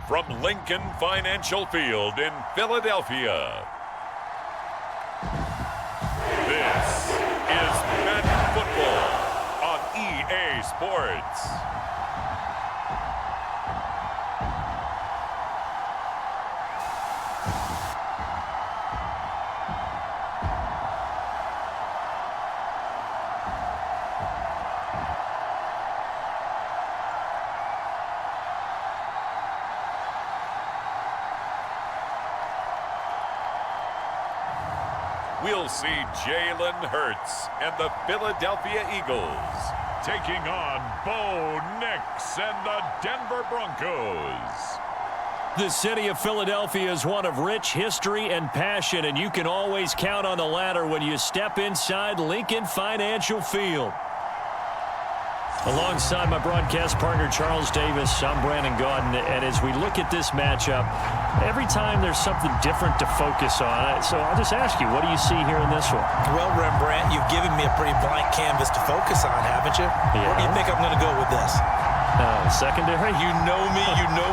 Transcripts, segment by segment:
from Lincoln Financial Field in Philadelphia. This is Madden Football on EA Sports. We'll see Jalen Hurts and the Philadelphia Eagles taking on Bo Nix and the Denver Broncos. The city of Philadelphia is one of rich history and passion, and you can always count on the latter when you step inside Lincoln Financial Field. Alongside my broadcast partner, Charles Davis, I'm Brandon Gaudin, and as we look at this matchup, every time there's something different to focus on. So I'll just ask you, what do you see here in this one? Well, Rembrandt, you've given me a pretty blank canvas to focus on, haven't you? Yeah. Where do you think I'm going to go with this? Secondary? You know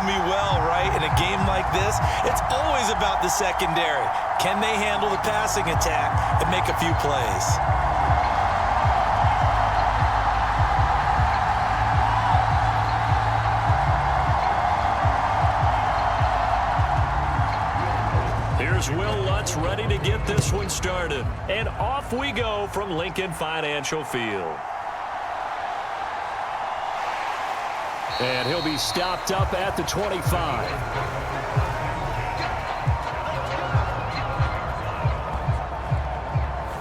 me well, right? In a game like this, it's always about the secondary. Can they handle the passing attack and make a few plays? Here's Will Lutz ready to get this one started. And off we go from Lincoln Financial Field. And he'll be stopped up at the 25.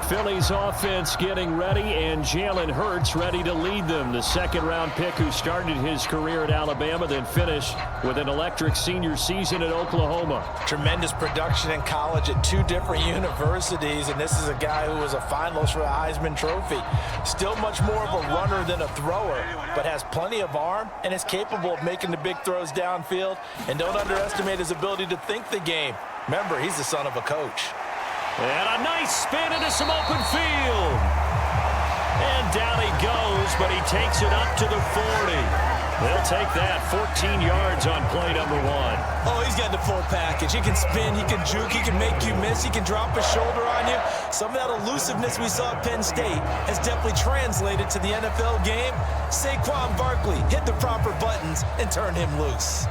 Philly's offense getting ready, and Jalen Hurts ready to lead them. The second-round pick who started his career at Alabama, then finished with an electric senior season at Oklahoma. Tremendous production in college at two different universities, and this is a guy who was a finalist for the Heisman Trophy. Still much more of a runner than a thrower, but has plenty of arm and is capable of making the big throws downfield. And don't underestimate his ability to think the game. Remember, he's the son of a coach. And a nice spin into some open field. And down he goes, but he takes it up to the 40. They'll take that 14 yards on play number one. Oh, he's got the full package. He can spin, he can juke, he can make you miss, he can drop his shoulder on you. Some of that elusiveness we saw at Penn State has definitely translated to the NFL game. Saquon Barkley hit the proper buttons and turned him loose.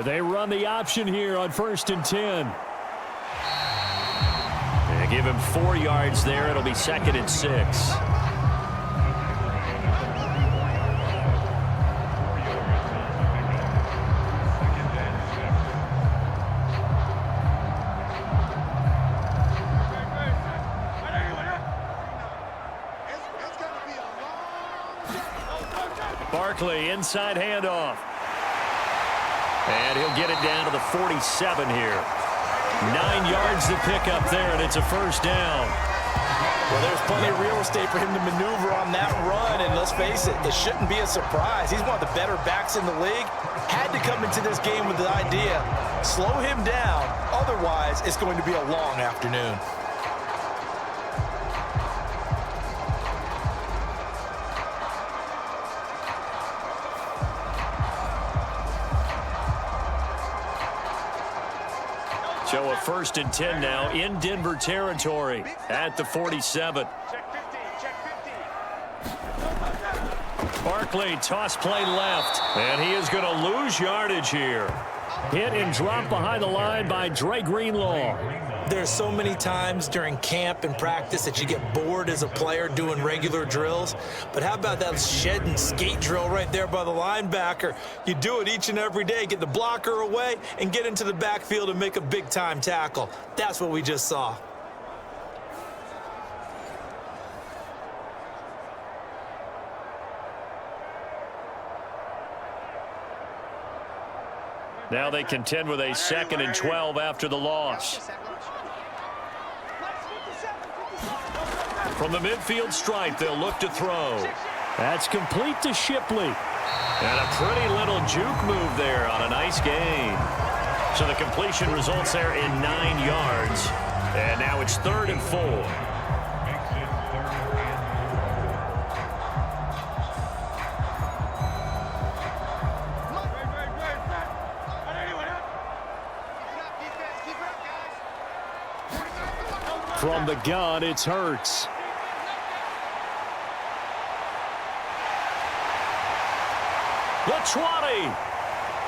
They run the option here on 1st and 10. They give him 4 yards there. It'll be 2nd and 6. Barkley, inside handoff. And he'll get it down to the 47 here. 9 yards to pick up there, and it's a first down. Well, there's plenty of real estate for him to maneuver on that run, and let's face it, it shouldn't be a surprise. He's one of the better backs in the league. Had to come into this game with the idea, slow him down, otherwise it's going to be a long afternoon. So a 1st and 10 now in Denver territory at the 47. Barkley, toss play left, and he is going to lose yardage here. Hit and drop behind the line by Dre Greenlaw. There's so many times during camp and practice that you get bored as a player doing regular drills. But how about that shed and skate drill right there by the linebacker? You do it each and every day. Get the blocker away and get into the backfield and make a big-time tackle. That's what we just saw. Now they contend with a 2nd and 12 after the loss. From the midfield stripe, they'll look to throw. That's complete to Shipley. And a pretty little juke move there on a nice gain. So the completion results there in 9 yards. And now it's 3rd and 4. From the gun, it's Hurts. The 20.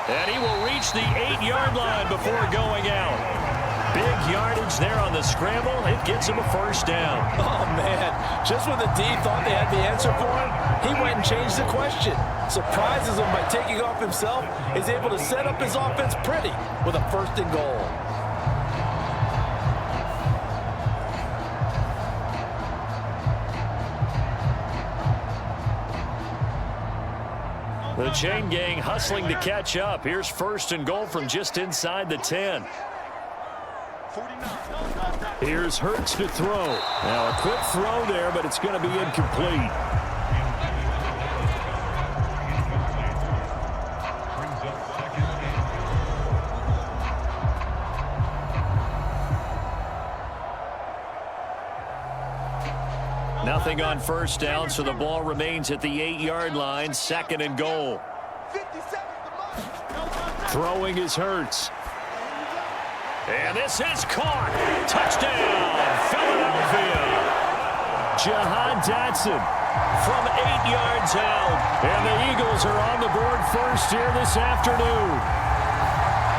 And he will reach the 8-yard line before going out. Big yardage there on the scramble. It gets him a first down. Oh, man. Just when the D thought they had the answer for him, he went and changed the question. Surprises him by taking off himself. Is able to set up his offense pretty with a 1st and goal. The chain gang hustling to catch up. Here's 1st and goal from just inside the 10. Here's Hurts to throw. Now a quick throw there, but it's going to be incomplete. Nothing on 1st down, so the ball remains at the 8-yard line. 2nd and goal. Throwing is Hurts. And this is caught. Touchdown, Philadelphia. Jahan Dotson from 8 yards out. And the Eagles are on the board first here this afternoon.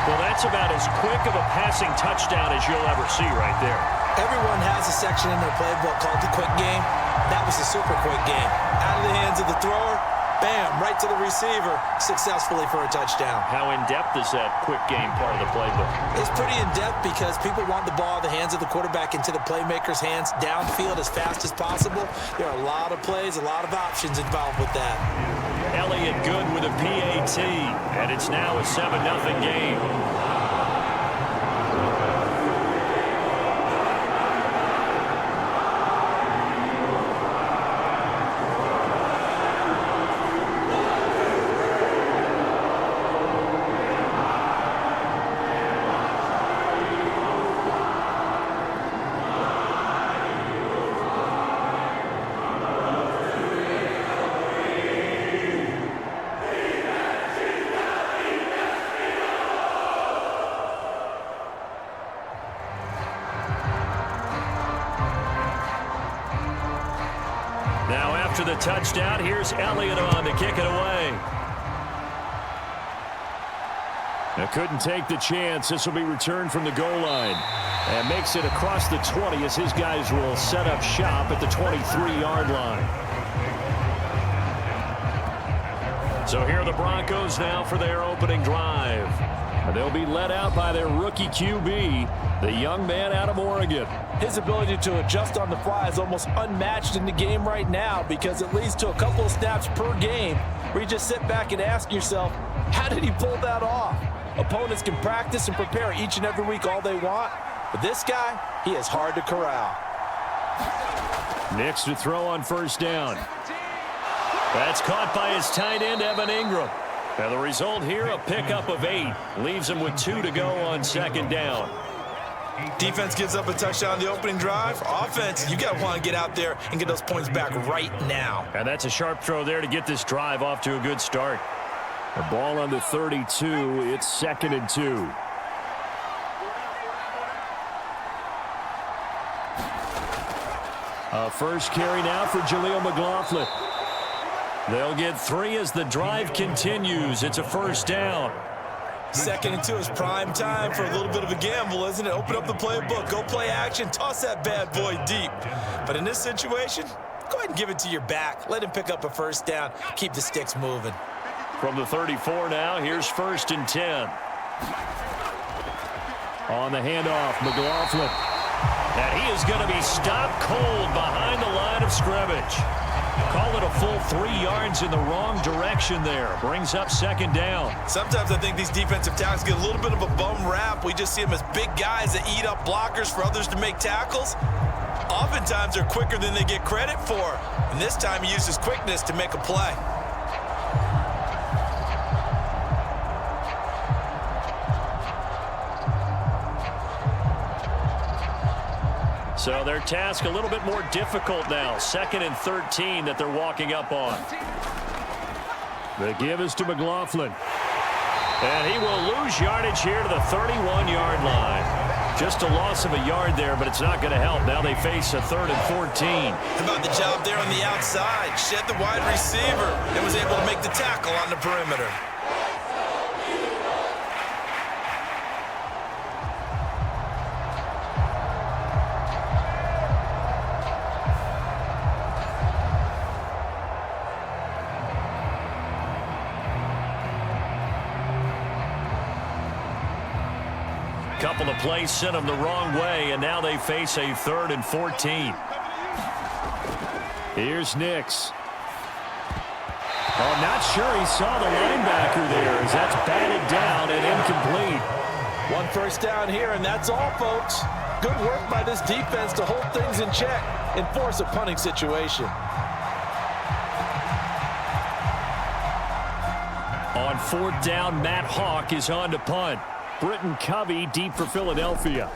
Well, that's about as quick of a passing touchdown as you'll ever see right there. Everyone has a section in their playbook called the quick game. That was a super quick game. Out of the hands of the thrower, bam, right to the receiver, successfully for a touchdown. How in-depth is that quick game part of the playbook? It's pretty in-depth because people want the ball in the hands of the quarterback into the playmaker's hands downfield as fast as possible. There are a lot of plays, a lot of options involved with that. Elliott good with a PAT, and it's now a 7-0 game. Now after the touchdown, here's Elliott on to kick it away. Now couldn't take the chance. This will be returned from the goal line. And makes it across the 20 as his guys will set up shop at the 23-yard line. So here are the Broncos now for their opening drive. They'll be led out by their rookie QB, the young man out of Oregon. His ability to adjust on the fly is almost unmatched in the game right now because it leads to a couple of snaps per game where you just sit back and ask yourself, how did he pull that off? Opponents can practice and prepare each and every week all they want, but this guy, he is hard to corral. Next to throw on 1st down. That's caught by his tight end, Evan Ingram. Now the result here, a pickup of 8. Leaves him with 2 to go on 2nd down. Defense gives up a touchdown on the opening drive. Offense, you got to want to get out there and get those points back right now. And that's a sharp throw there to get this drive off to a good start. The ball on the 32. It's 2nd and 2. A first carry now for Jaleel McLaughlin. They'll get 3 as the drive continues. It's a 1st down. 2nd and 2 is prime time for a little bit of a gamble, isn't it? Open up the playbook, go play action, toss that bad boy deep. But in this situation, go ahead and give it to your back. Let him pick up a 1st down. Keep the sticks moving. From the 34 now, here's 1st and 10. On the handoff, McLaughlin. And he is going to be stopped cold behind the line of scrimmage. Call it a full 3 yards in the wrong direction there. Brings up 2nd down. Sometimes I think these defensive tackles get a little bit of a bum rap. We just see them as big guys that eat up blockers for others to make tackles. Oftentimes, they're quicker than they get credit for. And this time, he used his quickness to make a play. So their task a little bit more difficult now. 2nd and 13 that they're walking up on. The give is to McLaughlin. And he will lose yardage here to the 31-yard line. Just a loss of a yard there, but it's not going to help. Now they face a 3rd and 14. How about the job there on the outside? Shed the wide receiver and was able to make the tackle on the perimeter. Couple of plays sent them the wrong way, and now they face a 3rd and 14. Here's Nix. Oh, not sure he saw the linebacker there as that's batted down and incomplete. 1 first down here, and that's all, folks. Good work by this defense to hold things in check and force a punting situation. On 4th down, Matt Hawk is on to punt. Britton Covey deep for Philadelphia.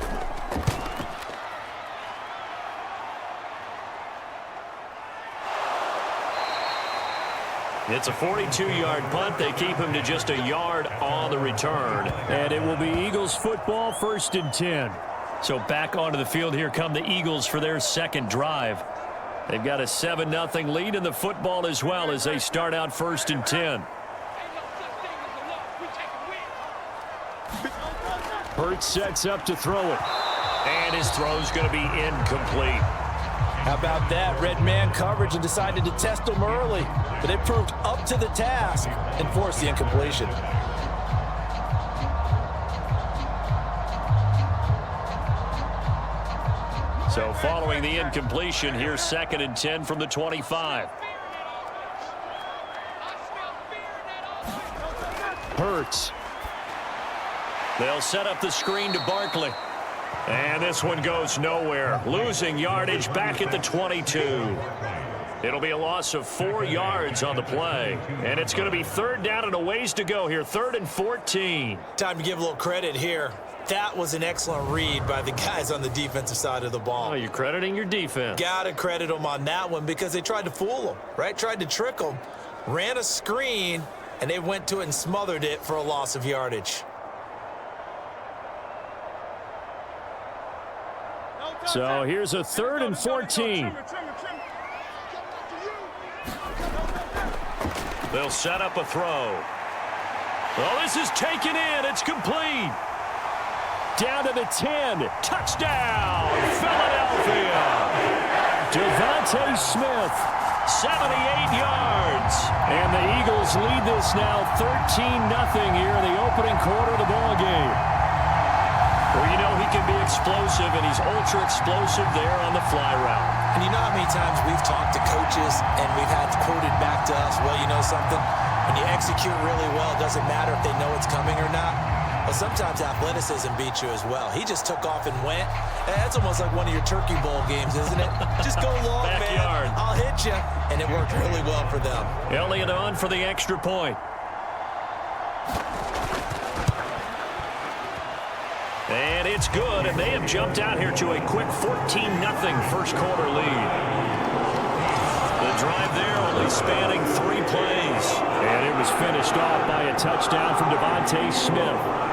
It's a 42-yard punt. They keep him to just a yard on the return. And it will be Eagles football, 1st and 10. So back onto the field here come the Eagles for their 2nd drive. They've got a 7-0 lead in the football as well as they start out 1st and 10. Hurts sets up to throw it. And his throw's going to be incomplete. How about that? Red man coverage and decided to test him early. But they proved up to the task and forced the incompletion. So following the incompletion, here's 2nd and 10 from the 25. Hurts. They'll set up the screen to Barkley. And this one goes nowhere. Losing yardage back at the 22. It'll be a loss of 4 yards on the play. And it's going to be 3rd down and a ways to go here. 3rd and 14. Time to give a little credit here. That was an excellent read by the guys on the defensive side of the ball. Oh, you're crediting your defense. Gotta credit them on that one because they tried to fool them, right? Tried to trick them. Ran a screen, and they went to it and smothered it for a loss of yardage. So here's a 3rd and 14. They'll set up a throw. Well, this is taken in. It's complete. Down to the 10. Touchdown, Philadelphia. Devontae Smith, 78 yards. And the Eagles lead this now 13-0 here in the opening quarter of the ball game. Well, you know he can be explosive, and he's ultra-explosive there on the fly route. And you know how many times we've talked to coaches and we've had quoted back to us, well, you know something? When you execute really well, it doesn't matter if they know it's coming or not. But sometimes athleticism beats you as well. He just took off and went. That's almost like one of your Turkey Bowl games, isn't it? Just go long, man. I'll hit you. And it worked really well for them. Elliott on for the extra point. And it's good, and they have jumped out here to a quick 14-0 first quarter lead. The drive there only spanning 3 plays. And it was finished off by a touchdown from Devontae Smith.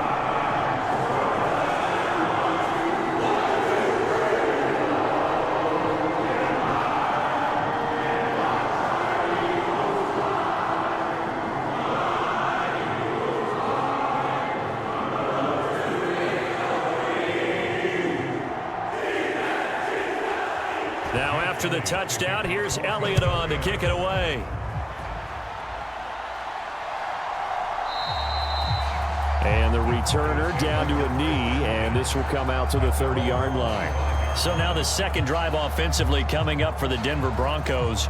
Now after the touchdown, here's Elliott on to kick it away. And the returner down to a knee, and this will come out to the 30-yard line. So now the 2nd drive offensively coming up for the Denver Broncos.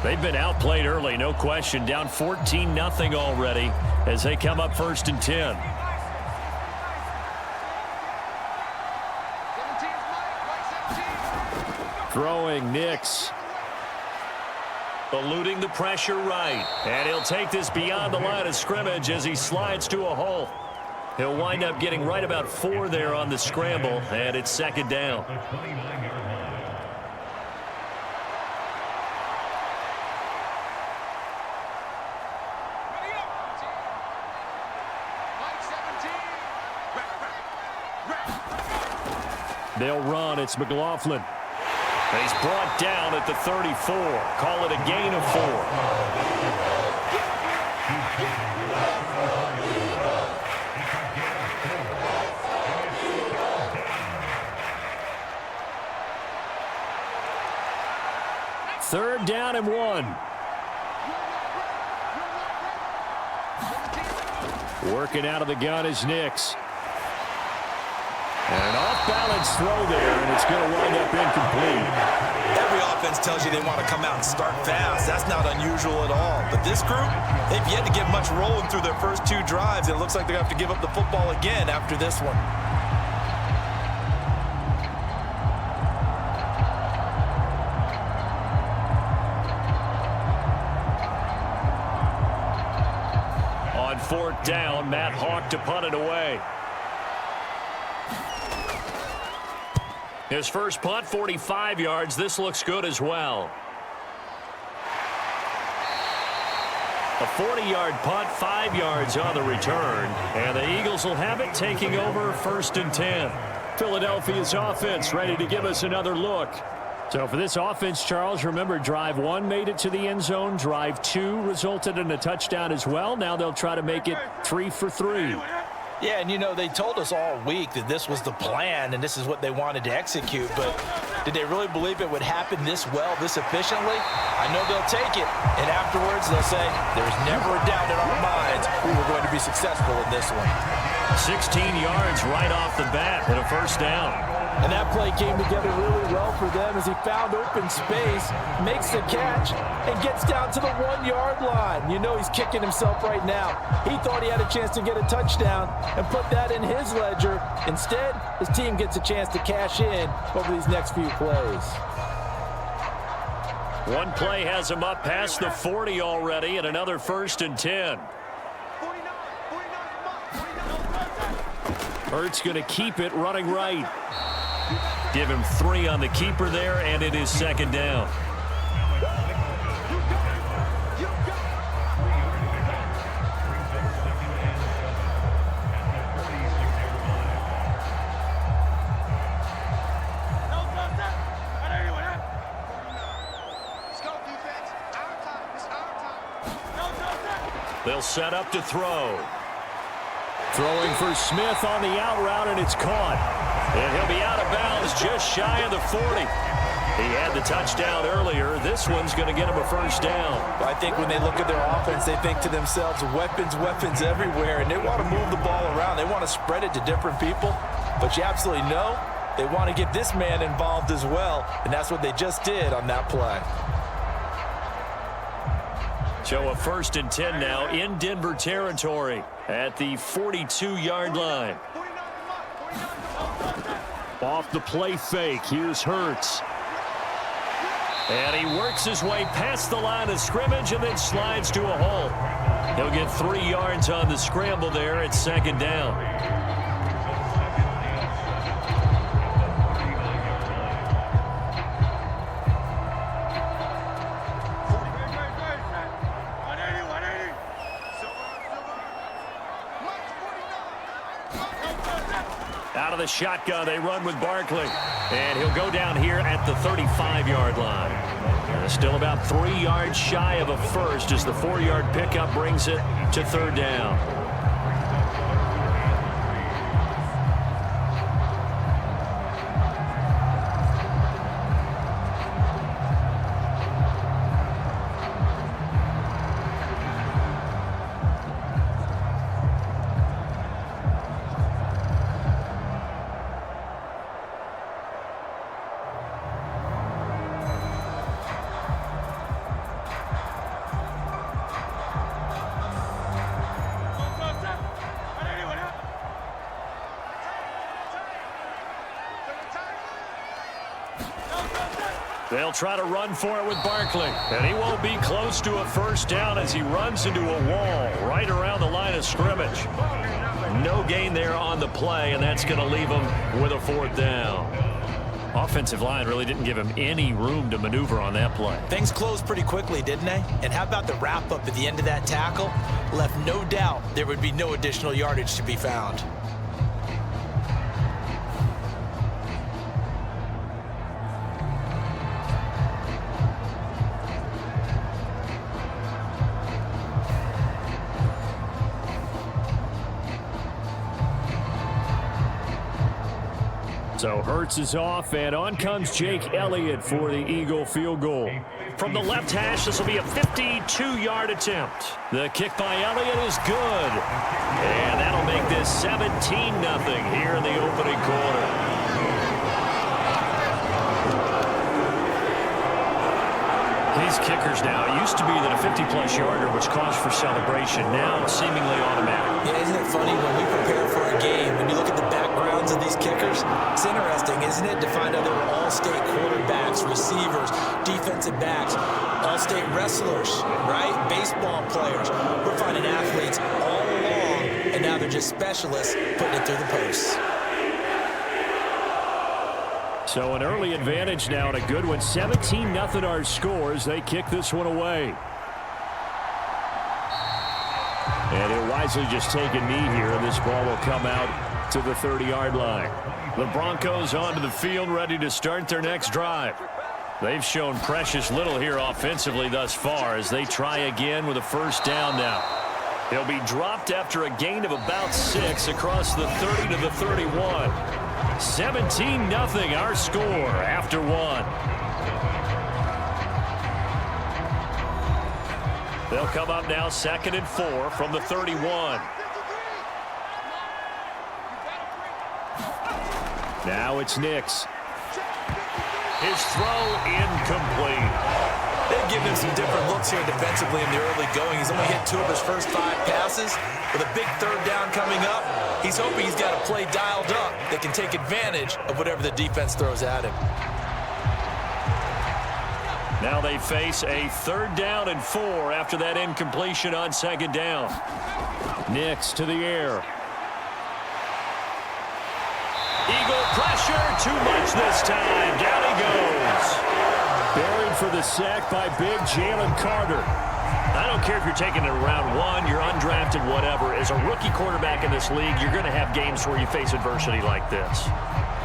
They've been outplayed early, no question. Down 14-0 already as they come up 1st and 10. throwing, Nix. Eluding the pressure right. And he'll take this beyond the line of scrimmage as he slides to a hole. He'll wind up getting right about 4 there on the scramble, and it's second down. They'll run. It's McLaughlin. He's brought down at the 34. Call it a gain of 4. Third down and 1. Working out of the gun is Nix. And an off-balance throw there, and it's going to wind up incomplete. Every offense tells you they want to come out and start fast. That's not unusual at all. But this group, they've yet to get much rolling through their first 2 drives. It looks like they're going to have to give up the football again after this one. On 4th down, Matt Hawk to punt it away. His first punt, 45 yards. This looks good as well. A 40-yard punt, 5 yards on the return. And the Eagles will have it, taking over 1st and 10. Philadelphia's offense ready to give us another look. So for this offense, Charles, remember, drive 1 made it to the end zone. Drive 2 resulted in a touchdown as well. Now they'll try to make it 3 for 3. Yeah, and you know, they told us all week that this was the plan and this is what they wanted to execute, but did they really believe it would happen this well, this efficiently? I know they'll take it, and afterwards they'll say, there's never a doubt in our minds we were going to be successful in this one. 16 yards right off the bat and a first down. And that play came together really well for them as he found open space, makes the catch, and gets down to the 1-yard line. You know he's kicking himself right now. He thought he had a chance to get a touchdown and put that in his ledger. Instead, his team gets a chance to cash in over these next few plays. One play has him up past the 40 already, and another 1st and 10. Hurts going to keep it running right. Give him 3 on the keeper there, and it is second down. They'll set up to throw. Throwing for Smith on the out route, and it's caught. And he'll be out of bounds just shy of the 40. He had the touchdown earlier. This one's going to get him a first down. I think when they look at their offense, they think to themselves, weapons, weapons everywhere, and they want to move the ball around. They want to spread it to different people. But you absolutely know they want to get this man involved as well, and that's what they just did on that play. So a 1st and 10 now in Denver territory at the 42-yard line. Off the play fake, here's Hurts. And he works his way past the line of scrimmage and then slides to a hole. He'll get 3 yards on the scramble there at second down. Out of the shotgun, they run with Barkley. And he'll go down here at the 35-yard line. Still about 3 yards shy of a first as the 4-yard pickup brings it to third down. They'll try to run for it with Barkley. And he won't be close to a first down as he runs into a wall right around the line of scrimmage. No gain there on the play, and that's going to leave him with a fourth down. Offensive line really didn't give him any room to maneuver on that play. Things closed pretty quickly, didn't they? And how about the wrap-up at the end of that tackle? Left no doubt there would be no additional yardage to be found. So Hurts is off, and on comes Jake Elliott for the Eagle field goal. From the left hash, this will be a 52-yard attempt. The kick by Elliott is good. And that'll make this 17-0 here in the opening quarter. These kickers now, it used to be that a 50-plus yarder was cause for celebration. Now it's seemingly automatic. Yeah, isn't it funny when we prepare for a game, when you look at the backgrounds of these kickers, it's interesting, isn't it, to find out they were all-state quarterbacks, receivers, defensive backs, all-state wrestlers, right? Baseball players. We're finding athletes all along, and now they're just specialists putting it through the posts. So an early advantage now and a good one. 17-0 our score as they kick this one away. And he'll wisely just take a knee here, and this ball will come out to the 30-yard line. The Broncos onto the field, ready to start their next drive. They've shown precious little here offensively thus far as they try again with a first down now. He'll be dropped after a gain of about 6 across the 30 to the 31. 17-0 our score after 1. They'll come up now 2nd and 4 from the 31. Now it's Nix. His throw incomplete. They've given him some different looks here defensively in the early going. He's only hit 2 of his first 5 passes. With a big third down coming up, he's hoping he's got a play dialed up that can take advantage of whatever the defense throws at him. Now they face a 3rd down and 4 after that incompletion on 2nd down. Nix to the air. Eagle pressure, too much this time. Down he goes. Buried for the sack by big Jalen Carter. I don't care if you're taking it in round 1, you're undrafted, whatever. As a rookie quarterback in this league, you're going to have games where you face adversity like this.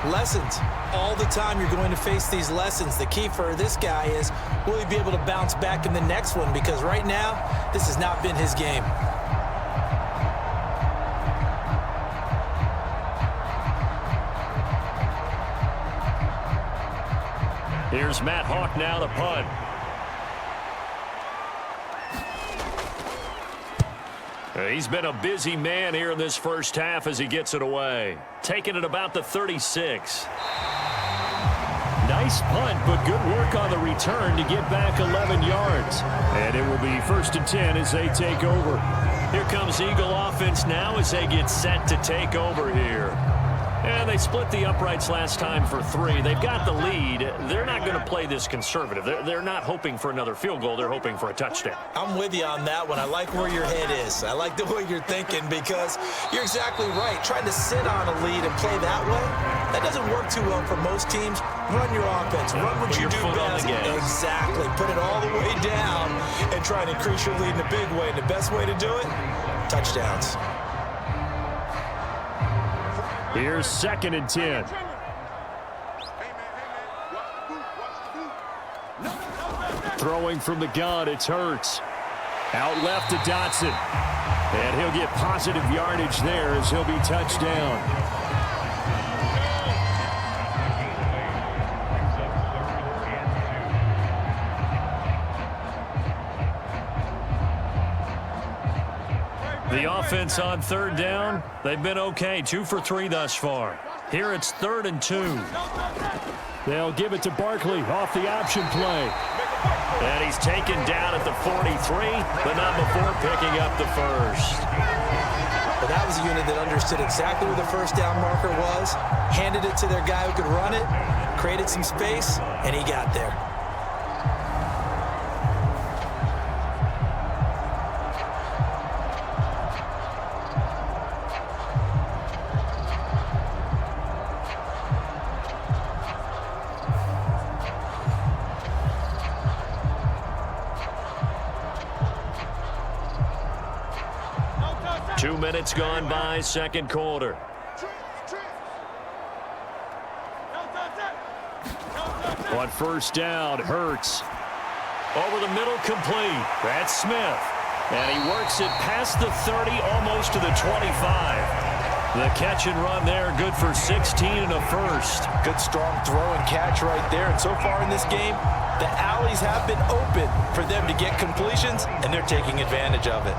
Lessons. All the time you're going to face these lessons. The key for this guy is, will he be able to bounce back in the next one? Because right now, this has not been his game. Here's Matt Hawk now to punt. He's been a busy man here in this first half as he gets it away. Taking it about the 36. Nice punt, but good work on the return to get back 11 yards. And it will be 1st and 10 as they take over. Here comes Eagle offense now as they get set to take over here. And they split the uprights last time for 3. They've got the lead. They're not going to play this conservative. They're not hoping for another field goal. They're hoping for a touchdown. I'm with you on that one. I like where your head is. I like the way you're thinking because you're exactly right. Trying to sit on a lead and play that way, that doesn't work too well for most teams. Run your offense. Run what you do best. Exactly. Put it all the way down and try and increase your lead in a big way. And the best way to do it, touchdowns. Here's 2nd and 10. Throwing from the gun, it's Hurts. Out left to Dotson. And he'll get positive yardage there as he'll be touched down. The offense on 3rd down, they've been okay. 2 for 3 thus far. Here it's 3rd and 2. They'll give it to Barkley off the option play. And he's taken down at the 43, but not before picking up the first. But that was a unit that understood exactly where the first down marker was, handed it to their guy who could run it, created some space, and he got there. 2 minutes gone by, second quarter. On first down, Hurts. Over the middle, complete. That's Smith. And he works it past the 30, almost to the 25. The catch and run there, good for 16 and a first. Good strong throw and catch right there. And so far in this game, the alleys have been open for them to get completions, and they're taking advantage of it.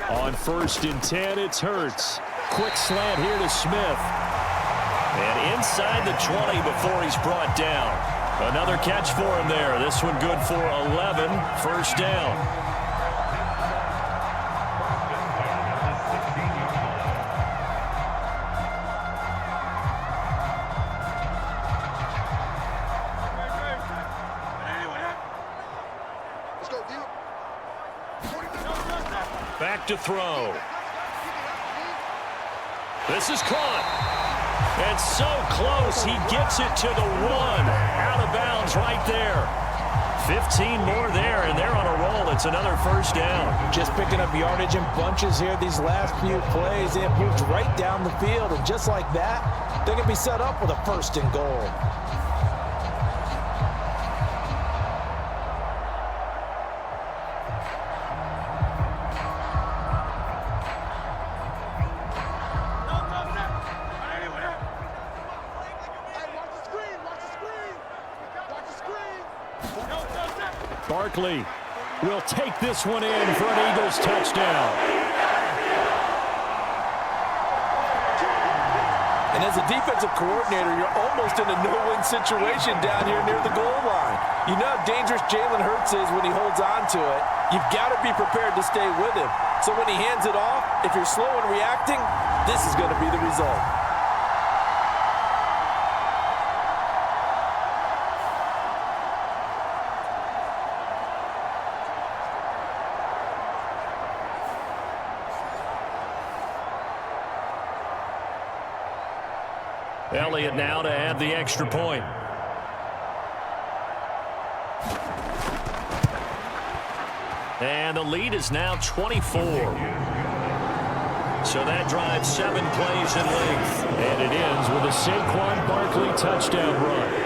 On first and 10, it's Hurts. Quick slant here to Smith. And inside the 20 before he's brought down. Another catch for him there. This one good for 11. First down. Back to throw. This is caught. And so close, he gets it to the 1. Out of bounds right there. 15 more there, and they're on a roll. It's another first down. Just picking up yardage in bunches here these last few plays. They have moved right down the field, and just like that, they're going to be set up with a first and goal. Barkley will take this one in for an Eagles touchdown. And as a defensive coordinator, you're almost in a no-win situation down here near the goal line. You know how dangerous Jalen Hurts is when he holds on to it. You've got to be prepared to stay with him. So when he hands it off, if you're slow in reacting, this is going to be the result. Elliott now to add the extra point. And the lead is now 24. So that drives 7 plays in length. And it ends with a Saquon Barkley touchdown run.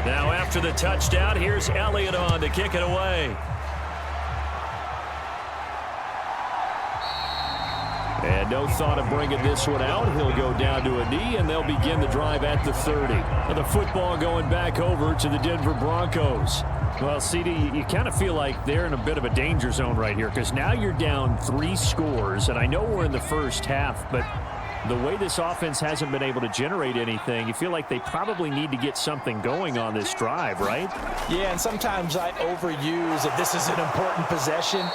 Now after the touchdown, here's Elliott on to kick it away. And no thought of bringing this one out. He'll go down to a knee, and they'll begin the drive at the 30. And the football going back over to the Denver Broncos. Well, CD, you kind of feel like they're in a bit of a danger zone right here because now you're down 3 scores, and I know we're in the first half, but the way this offense hasn't been able to generate anything, you feel like they probably need to get something going on this drive, right? Yeah, and sometimes I overuse that this is an important possession.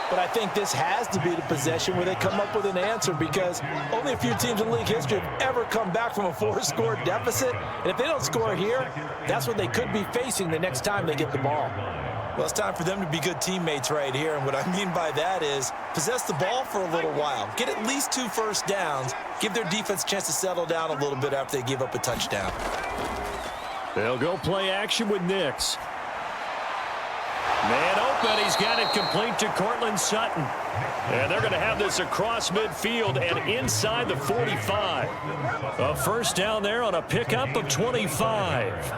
But I think this has to be the possession where they come up with an answer because only a few teams in league history have ever come back from a 4-score deficit. And if they don't score here, that's what they could be facing the next time they get the ball. Well, it's time for them to be good teammates right here. And what I mean by that is possess the ball for a little while. Get at least 2 first downs. Give their defense a chance to settle down a little bit after they give up a touchdown. They'll go play action with Nix. Man open, he's got it complete to Cortland Sutton. And they're going to have this across midfield and inside the 45. A first down there on a pickup of 25.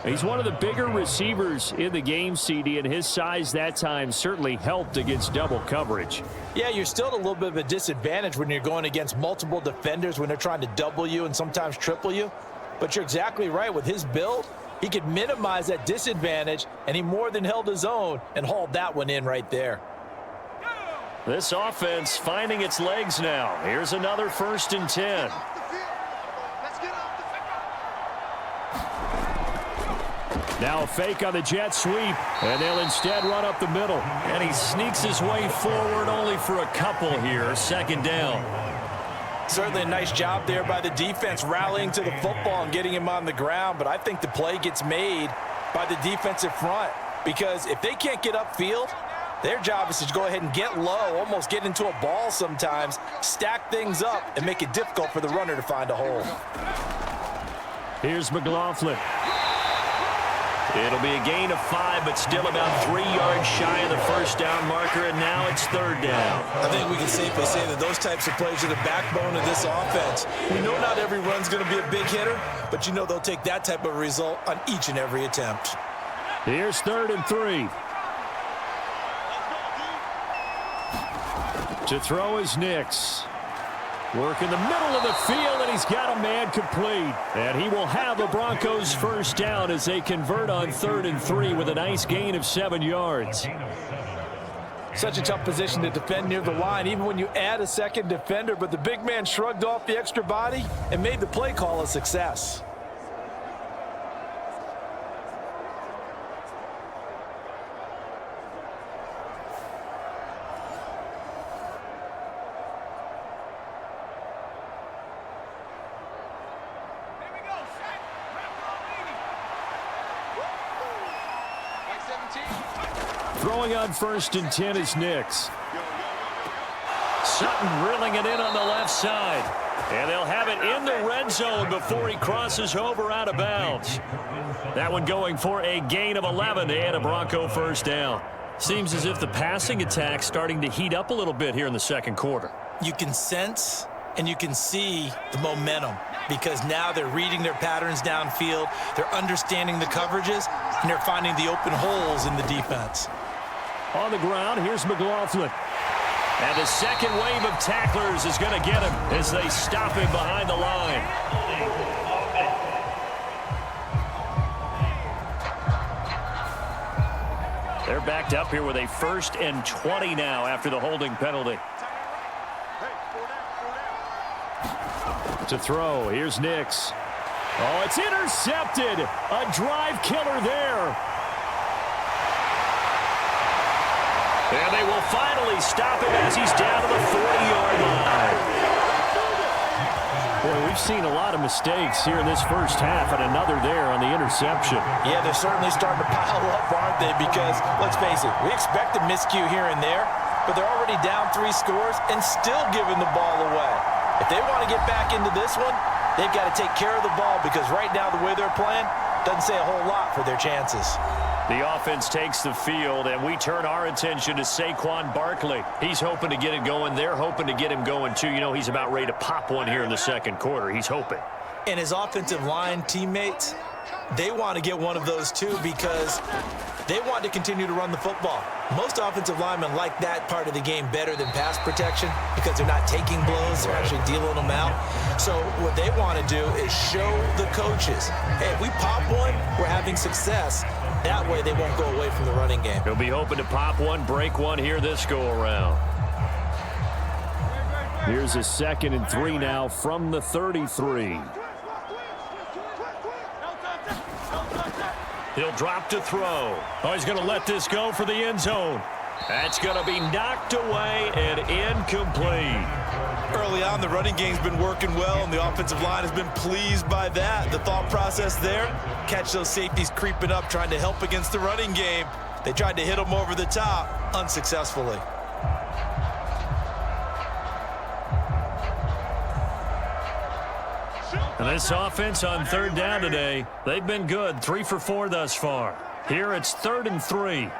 He's one of the bigger receivers in the game, CD, and his size that time certainly helped against double coverage. Yeah, you're still at a little bit of a disadvantage when you're going against multiple defenders when they're trying to double you and sometimes triple you. But you're exactly right. With his build, he could minimize that disadvantage, and he more than held his own and hauled that one in right there. This offense finding its legs now. Here's another 1st and 10. Now a fake on the jet sweep, and they'll instead run up the middle. And he sneaks his way forward only for a couple here. 2nd down. Certainly a nice job there by the defense rallying to the football and getting him on the ground, but I think the play gets made by the defensive front because if they can't get upfield, their job is to go ahead and get low, almost get into a ball sometimes, stack things up, and make it difficult for the runner to find a hole. Here's McLaughlin. It'll be a gain of 5, but still about 3 yards shy of the 1st down marker, and now it's 3rd down. I think we can safely say that those types of plays are the backbone of this offense. We know not every run's going to be a big hitter, but you know they'll take that type of result on each and every attempt. Here's 3rd and 3. To throw is Nix. Work in the middle of the field, and he's got a man complete. And he will have the Broncos 1st down as they convert on 3rd and 3 with a nice gain of 7 yards. Such a tough position to defend near the line, even when you add a second defender. But the big man shrugged off the extra body and made the play call a success. Throwing on 1st and 10 is Nix. Sutton reeling it in on the left side. And they'll have it in the red zone before he crosses over out of bounds. That one going for a gain of 11 and a Bronco 1st down. Seems as if the passing attack's starting to heat up a little bit here in the 2nd quarter. You can sense and you can see the momentum because now they're reading their patterns downfield, they're understanding the coverages, and they're finding the open holes in the defense. On the ground, here's McLaughlin. And the second wave of tacklers is going to get him as they stop him behind the line. They're backed up here with a 1st and 20 now after the holding penalty. To throw, here's Nix. Oh, it's intercepted. A drive killer there. And they will finally stop him as he's down to the 40-yard line. Boy, we've seen a lot of mistakes here in this 1st half, and another there on the interception. Yeah, they're certainly starting to pile up, aren't they? Because, let's face it, we expect a miscue here and there, but they're already down 3 scores and still giving the ball away. If they want to get back into this one, they've got to take care of the ball because right now the way they're playing doesn't say a whole lot for their chances. The offense takes the field, and we turn our attention to Saquon Barkley. He's hoping to get it going. They're hoping to get him going, too. You know, he's about ready to pop one here in the 2nd quarter. He's hoping. And his offensive line teammates, they want to get one of those, too, because they want to continue to run the football. Most offensive linemen like that part of the game better than pass protection because they're not taking blows, they're actually dealing them out. So what they want to do is show the coaches, hey, if we pop one, we're having success. That way they won't go away from the running game. He'll be hoping to pop one, break one here this go-around. Here's a 2nd and 3 now from the 33. He'll drop to throw. Oh, he's going to let this go for the end zone. That's going to be knocked away and incomplete. Early on, the running game's been working well, and the offensive line has been pleased by that. The thought process there, catch those safeties creeping up, trying to help against the running game. They tried to hit them over the top, unsuccessfully. And this offense on 3rd down today, they've been good, 3 for 4 thus far. Here it's 3rd and 3.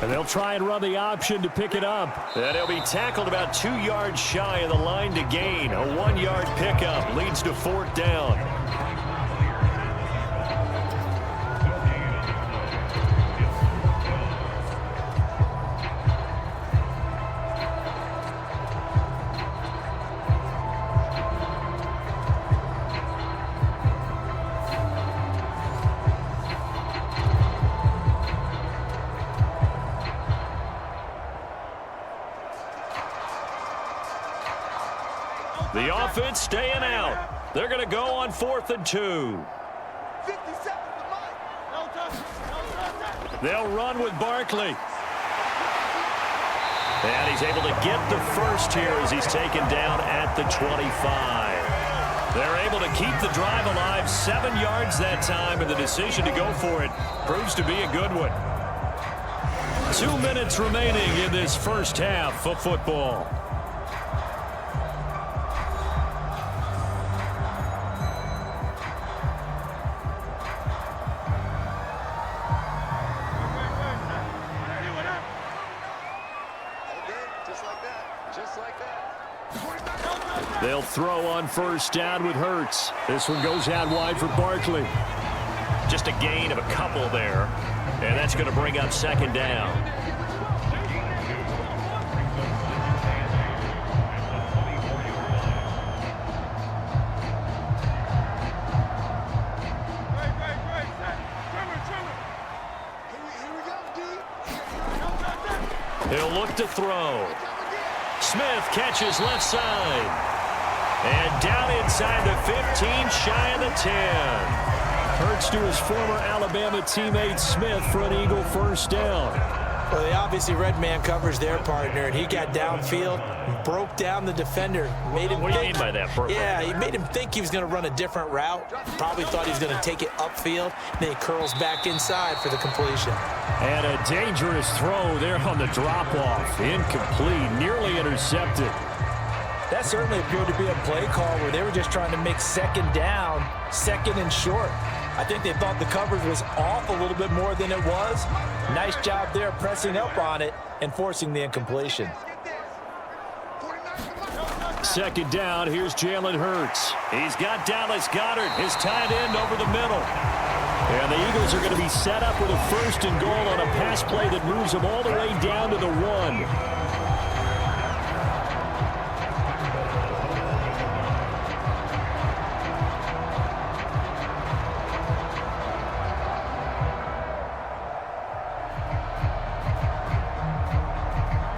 And they'll try and run the option to pick it up. And he'll be tackled about 2 yards shy of the line to gain. A 1-yard pickup leads to 4th down. offense staying out. They're going to go on 4th and 2. They'll run with Barkley. And he's able to get the first here as he's taken down at the 25. They're able to keep the drive alive, 7 yards that time, and the decision to go for it proves to be a good one. 2 minutes remaining in this first half of football. They'll throw on first down with Hurts. This one goes out wide for Barkley. Just a gain of a couple there. And that's going to bring up 2nd down. He'll look to throw. Smith catches left side. And down inside the 15, shy of the 10. Hurts to his former Alabama teammate Smith for an Eagle first down. Well, they obviously read man coverage their partner, and he got downfield, broke down the defender. Made him what do you mean by that? Yeah, he made him think he was going to run a different route. Probably thought he was going to take it upfield. Then he curls back inside for the completion. And a dangerous throw there on the drop-off. Incomplete, nearly intercepted. That certainly appeared to be a play call where they were just trying to make 2nd down, 2nd and short. I think they thought the coverage was off a little bit more than it was. Nice job there pressing up on it and forcing the incompletion. 2nd down, here's Jalen Hurts. He's got Dallas Goedert, his tight end, over the middle. And the Eagles are going to be set up with a 1st and goal on a pass play that moves them all the way down to the 1.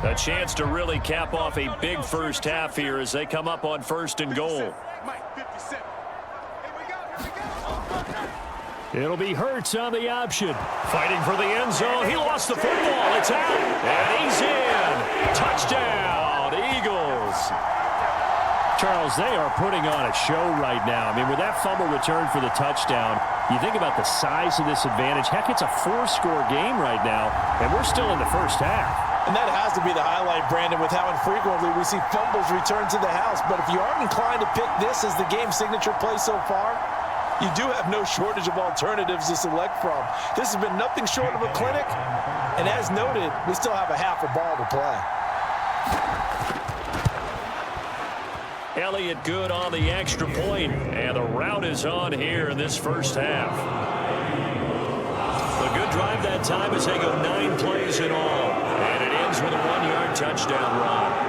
A chance to really cap off a big first half here as they come up on 1st and goal. It'll be Hurts on the option. Fighting for the end zone. He lost the football. It's out. And he's in. Touchdown, Eagles. Charles, they are putting on a show right now. I mean, with that fumble return for the touchdown, you think about the size of this advantage. Heck, it's a 4-score game right now, and we're still in the first half. And that has to be the highlight, Brandon, with how infrequently we see fumbles return to the house. But if you aren't inclined to pick this as the game signature play so far, you do have no shortage of alternatives to select from. This has been nothing short of a clinic. And as noted, we still have a half a ball to play. Elliott good on the extra point, and the route is on here in this first half. A good drive that time as they go 9 plays in all, and it ends with a 1-yard touchdown run.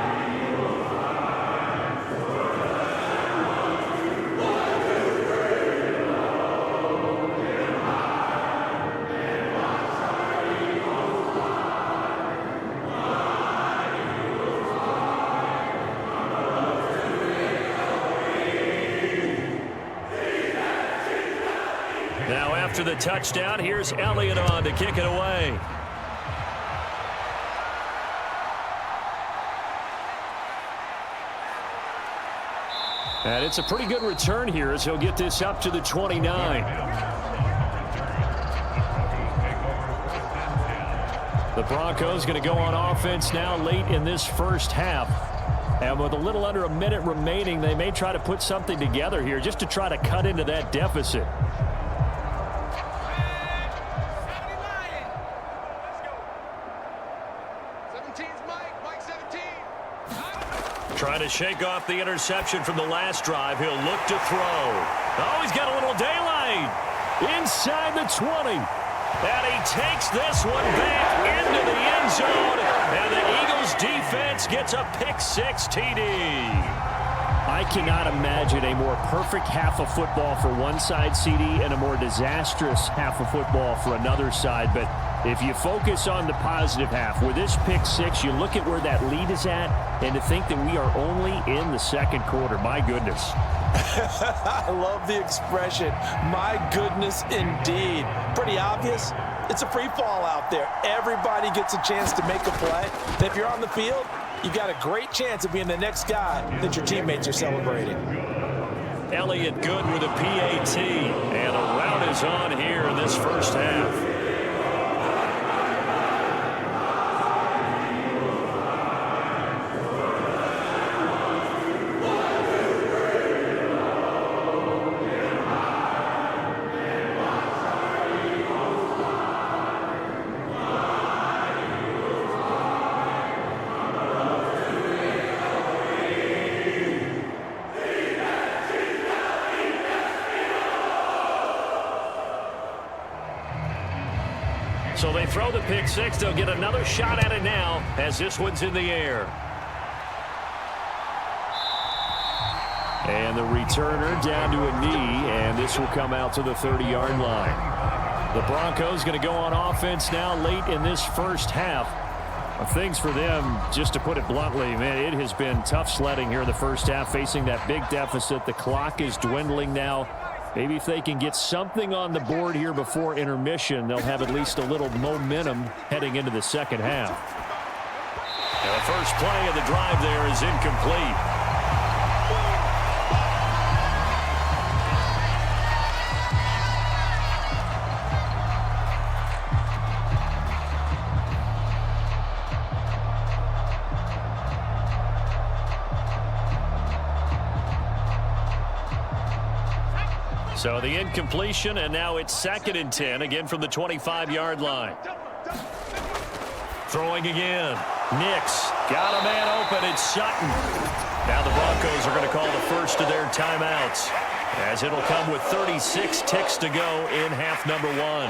Now after the touchdown, here's Elliott on to kick it away. And it's a pretty good return here as he'll get this up to the 29. The Broncos going to go on offense now late in this first half. And with a little under a minute remaining, they may try to put something together here just to try to cut into that deficit. Trying to shake off the interception from the last drive. He'll look to throw. Oh, he's got a little daylight. Inside the 20. And he takes this one back into the end zone. And the Eagles defense gets a pick-6 TD. I cannot imagine a more perfect half of football for one side, CD, and a more disastrous half of football for another side. But If you focus on the positive half, with this pick six, you look at where that lead is at, and to think that we are only in the second quarter. My goodness. I love the expression, my goodness indeed. Pretty obvious. It's a free fall out there. Everybody gets a chance to make a play. And if you're on the field, you've got a great chance of being the next guy that your teammates are celebrating. Elliott good with a PAT, and a rout is on here in this first half. So they throw the pick six. They'll get another shot at it now as this one's in the air. And the returner down to a knee, and this will come out to the 30-yard line. The Broncos going to go on offense now late in this first half. Things for them, just to put it bluntly, man, it has been tough sledding here in the first half, facing that big deficit. The clock is dwindling now. Maybe if they can get something on the board here before intermission, they'll have at least a little momentum heading into the second half. And the first play of the drive there is incomplete. So the incompletion, and now it's 2nd and 10, again from the 25-yard line. Throwing again. Nix got a man open. It's Sutton. Now the Broncos are going to call the first of their timeouts, as it'll come with 36 ticks to go in half number one.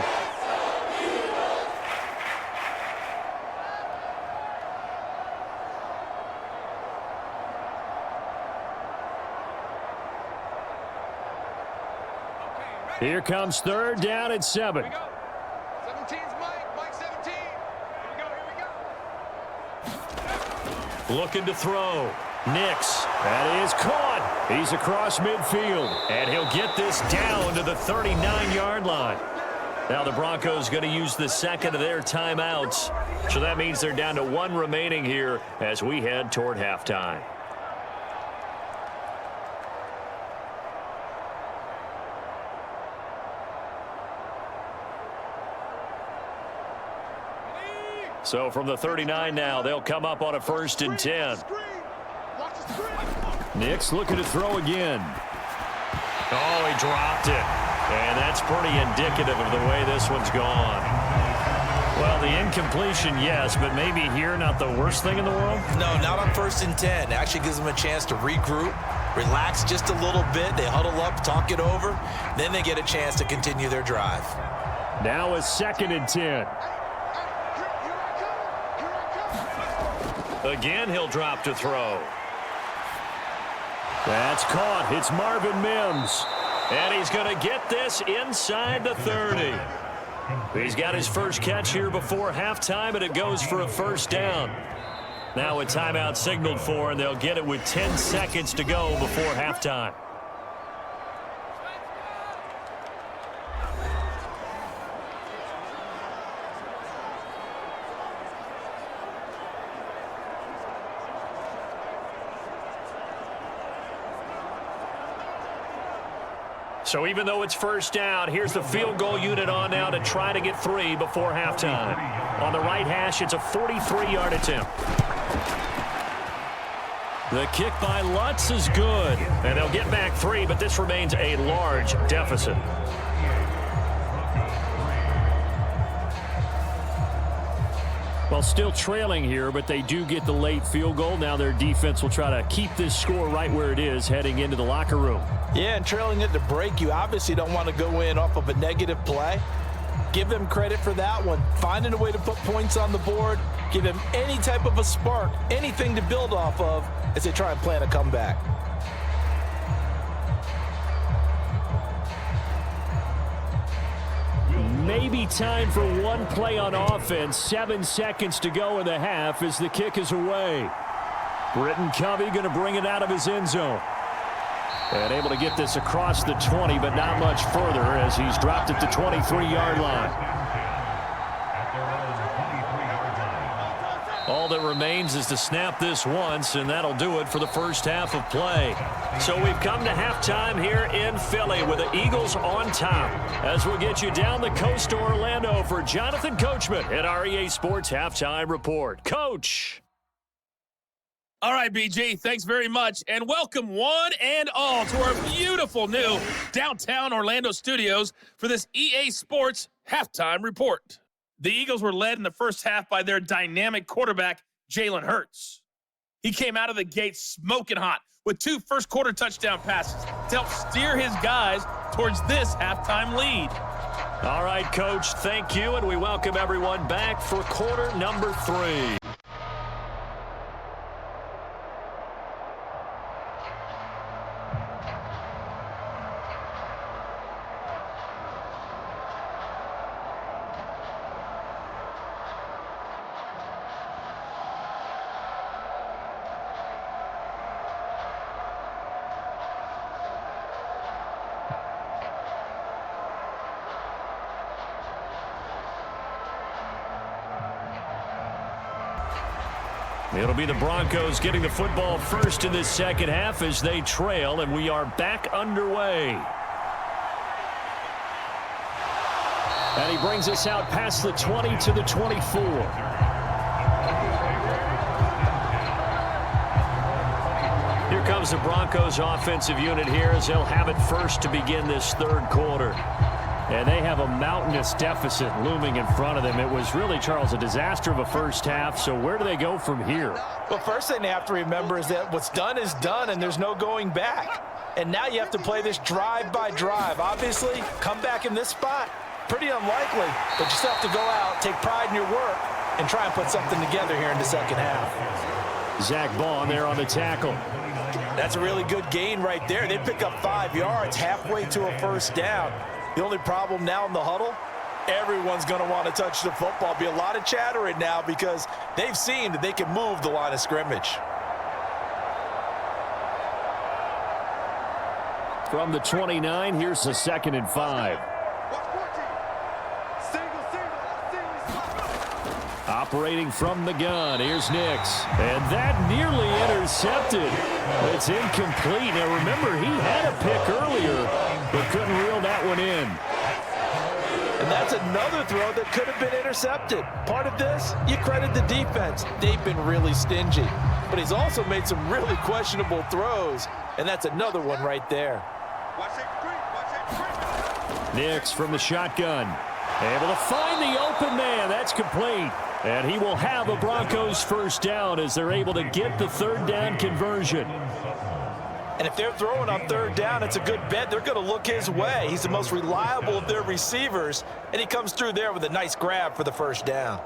Here comes 3rd down at 7. Here we go. 17's Mike. Mike 17. Here we go. Looking to throw. Nix. That is caught. He's across midfield. And he'll get this down to the 39-yard line. Now the Broncos going to use the second of their timeouts. So that means they're down to 1 remaining here as we head toward halftime. So from the 39 now, they'll come up on a 1st and 10. Nix looking to throw again. Oh, he dropped it. And that's pretty indicative of the way this one's gone. Well, the incompletion, yes, but maybe here not the worst thing in the world? No, not on 1st and 10. It actually gives them a chance to regroup, relax just a little bit. They huddle up, talk it over. Then they get a chance to continue their drive. Now a 2nd and 10. Again, he'll drop to throw. That's caught. It's Marvin Mims. And he's going to get this inside the 30. He's got his first catch here before halftime, and it goes for a 1st down. Now a timeout signaled for, and they'll get it with 10 seconds to go before halftime. So even though it's 1st down, here's the field goal unit on now to try to get 3 before halftime. On the right hash, it's a 43-yard attempt. The kick by Lutz is good. And they'll get back 3, but this remains a large deficit. Well, still trailing here, but they do get the late field goal. Now their defense will try to keep this score right where it is heading into the locker room. Yeah, and trailing at the break, you obviously don't want to go in off of a negative play. Give them credit for that one. Finding a way to put points on the board. Give them any type of a spark, anything to build off of as they try and plan a comeback. maybe time for one play on offense. 7 seconds to go in the half as the kick is away. Britton Covey going to bring it out of his end zone. And able to get this across the 20, but not much further as he's dropped at the 23-yard line. All that remains is to snap this once, and that'll do it for the first half of play. So we've come to halftime here in Philly with the Eagles on top. As we'll get you down the coast to Orlando for Jonathan Coachman at REA Sports Halftime Report. Coach. All right, BG, thanks very much, and welcome one and all to our beautiful new downtown Orlando studios for this EA Sports Halftime Report. The Eagles were led in the first half by their dynamic quarterback, Jalen Hurts. He came out of the gate smoking hot with 2 first-quarter touchdown passes to help steer his guys towards this halftime lead. All right, Coach, thank you, and we welcome everyone back for quarter number 3. It'll be the Broncos getting the football first in this second half as they trail, and we are back underway. And he brings us out past the 20 to the 24. Here comes the Broncos offensive unit here as they'll have it first to begin this third quarter. And they have a mountainous deficit looming in front of them. It was really, Charles, a disaster of a first half. So where do they go from here? Well, first thing they have to remember is that what's done is done, and there's no going back. And now you have to play this drive by drive. Obviously, come back in this spot, pretty unlikely. But you still have to go out, take pride in your work, and try and put something together here in the second half. Zach Bond there on the tackle. That's a really good gain right there. They pick up 5 yards halfway to a first down. The only problem now in the huddle, everyone's going to want to touch the football. Be a lot of chattering now because they've seen that they can move the line of scrimmage. From the 29, here's the 2nd and 5. Operating from the gun, here's Nix. And that nearly intercepted. It's incomplete. Now remember, he had a pick earlier, but couldn't reel that one in. And that's another throw that could have been intercepted. Part of this, you credit the defense. They've been really stingy. But he's also made some really questionable throws, and that's another one right there. Nix from the shotgun. Able to find the open man. That's complete. And he will have a Broncos first down as they're able to get the third down conversion. And if they're throwing on third down, it's a good bet. They're going to look his way. He's the most reliable of their receivers, and he comes through there with a nice grab for the first down.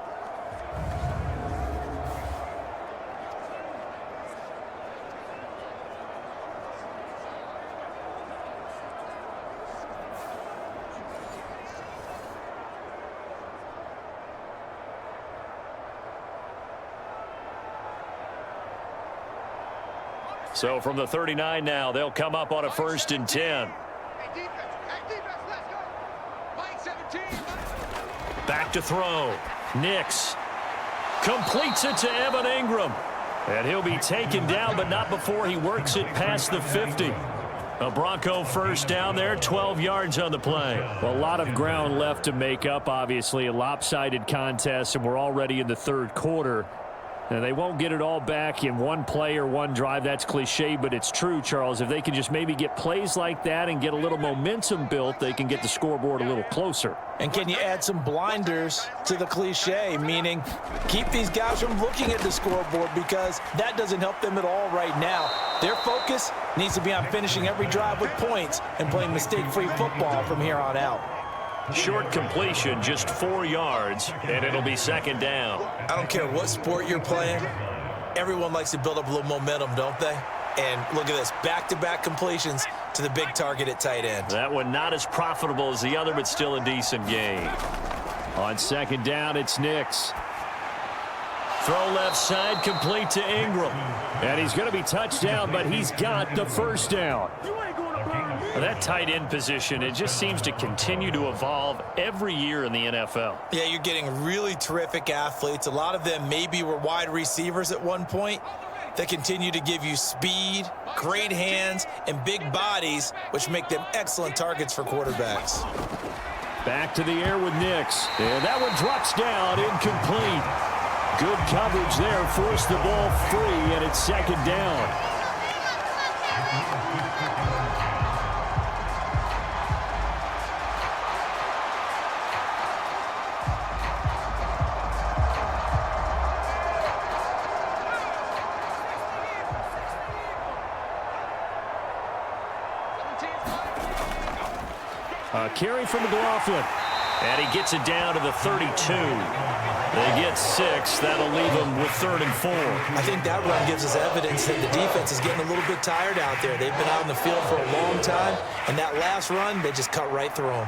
So from the 39 now, they'll come up on a 1st and 10. Back to throw. Nix completes it to Evan Ingram. And he'll be taken down, but not before he works it past the 50. A Bronco first down there, 12 yards on the play. Well, a lot of ground left to make up, obviously. A lopsided contest, and we're already in the third quarter. And they won't get it all back in one play or one drive. That's cliche, but it's true, Charles. If they can just maybe get plays like that and get a little momentum built, they can get the scoreboard a little closer. And can you add some blinders to the cliche, meaning keep these guys from looking at the scoreboard because that doesn't help them at all right now. Their focus needs to be on finishing every drive with points and playing mistake-free football from here on out. Short completion, just 4 yards, and it'll be 2nd down. I don't care what sport you're playing. Everyone likes to build up a little momentum, don't they? And look at this, back-to-back completions to the big target at tight end. That one not as profitable as the other, but still a decent gain. On second down, it's Nix. Throw left side, complete to Ingram. And he's going to be touchdown, but he's got the first down. That tight end position, it just seems to continue to evolve every year in the NFL. Yeah, you're getting really terrific athletes. A lot of them maybe were wide receivers at one point. They continue to give you speed, great hands, and big bodies, which make them excellent targets for quarterbacks. Back to the air with Nix. And that one drops down, incomplete. Good coverage there, forced the ball free, and it's second down. Carry from McLaughlin. And he gets it down to the 32. They get 6. That'll leave them with 3rd and 4. I think that run gives us evidence that the defense is getting a little bit tired out there. They've been out on the field for a long time, and that last run, they just cut right through them.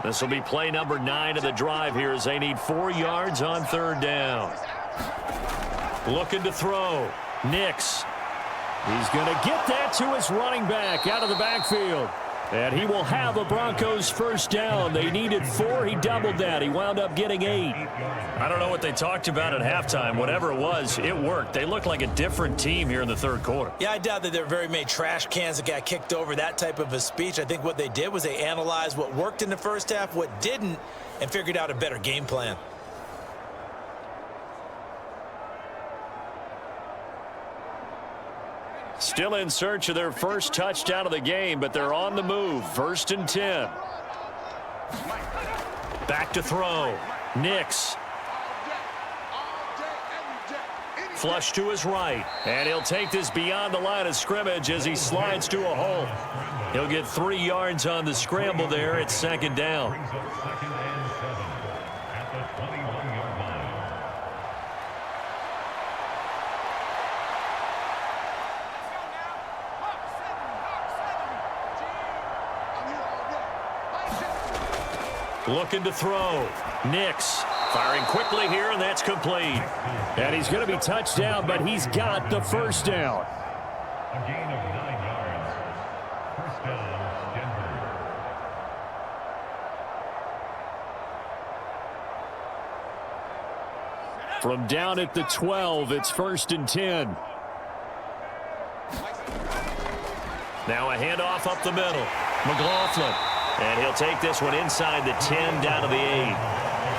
This will be play number 9 of the drive here as they need 4 yards on 3rd down. Looking to throw. Nix. He's going to get that to his running back out of the backfield. And he will have a Broncos first down. They needed 4. He doubled that. He wound up getting 8. I don't know what they talked about at halftime. Whatever it was, it worked. They look like a different team here in the 3rd quarter. Yeah, I doubt that there are very many trash cans that got kicked over, that type of a speech. I think what they did was they analyzed what worked in the first half, what didn't, and figured out a better game plan. Still in search of their first touchdown of the game, but they're on the move. 1st and 10. Back to throw. Nix. Flush to his right. And he'll take this beyond the line of scrimmage as he slides to a hole. He'll get 3 yards on the scramble there. It's 2nd down. Looking to throw. Nix firing quickly here, and that's complete. And he's going to be touched down, but he's got the first down. A gain of 9 yards. First down, Denver. From down at the 12, it's 1st and 10. Now a handoff up the middle. McLaughlin. And he'll take this one inside the 10 down to the 8.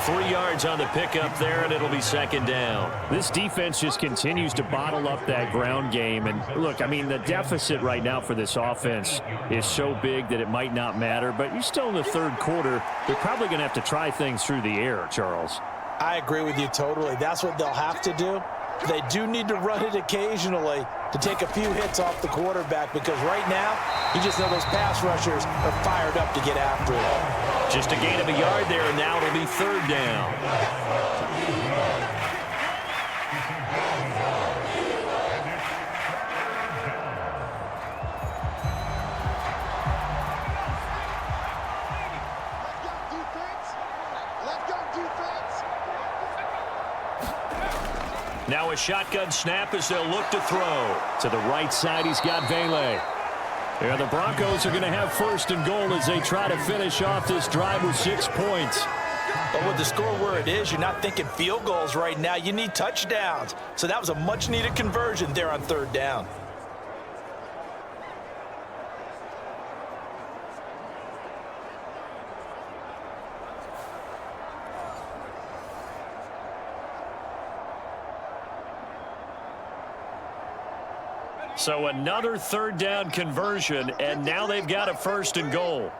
3 yards on the pickup there, and it'll be 2nd down. This defense just continues to bottle up that ground game. And look, I mean, the deficit right now for this offense is so big that it might not matter. But you're still in the 3rd quarter. They're probably going to have to try things through the air, Charles. I agree with you totally. That's what they'll have to do. They do need to run it occasionally to take a few hits off the quarterback, because right now, you just know those pass rushers are fired up to get after it. Just a gain of a yard there, and now it'll be 3rd down. Now a shotgun snap as they'll look to throw. To the right side, he's got Vele. Yeah, the Broncos are going to have 1st and goal as they try to finish off this drive with 6 points. But with the score where it is, you're not thinking field goals right now. You need touchdowns. So that was a much-needed conversion there on 3rd down. So another 3rd down conversion, and now they've got a 1st and goal.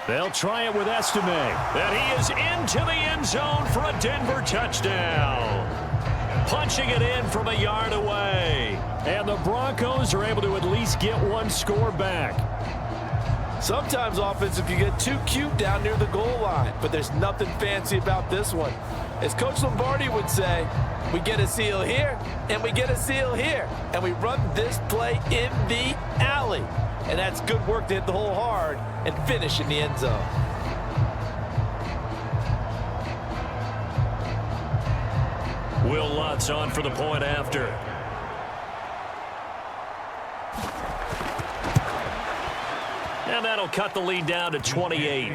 They'll try it with Estime. And he is into the end zone for a Denver touchdown. Punching it in from a yard away. And the Broncos are able to at least get 1 score back. Sometimes offensive can get too cute down near the goal line, but there's nothing fancy about this one. As Coach Lombardi would say, we get a seal here, and we get a seal here. And we run this play in the alley. And that's good work to hit the hole hard and finish in the end zone. Will Lutz on for the point after. And that'll cut the lead down to 28.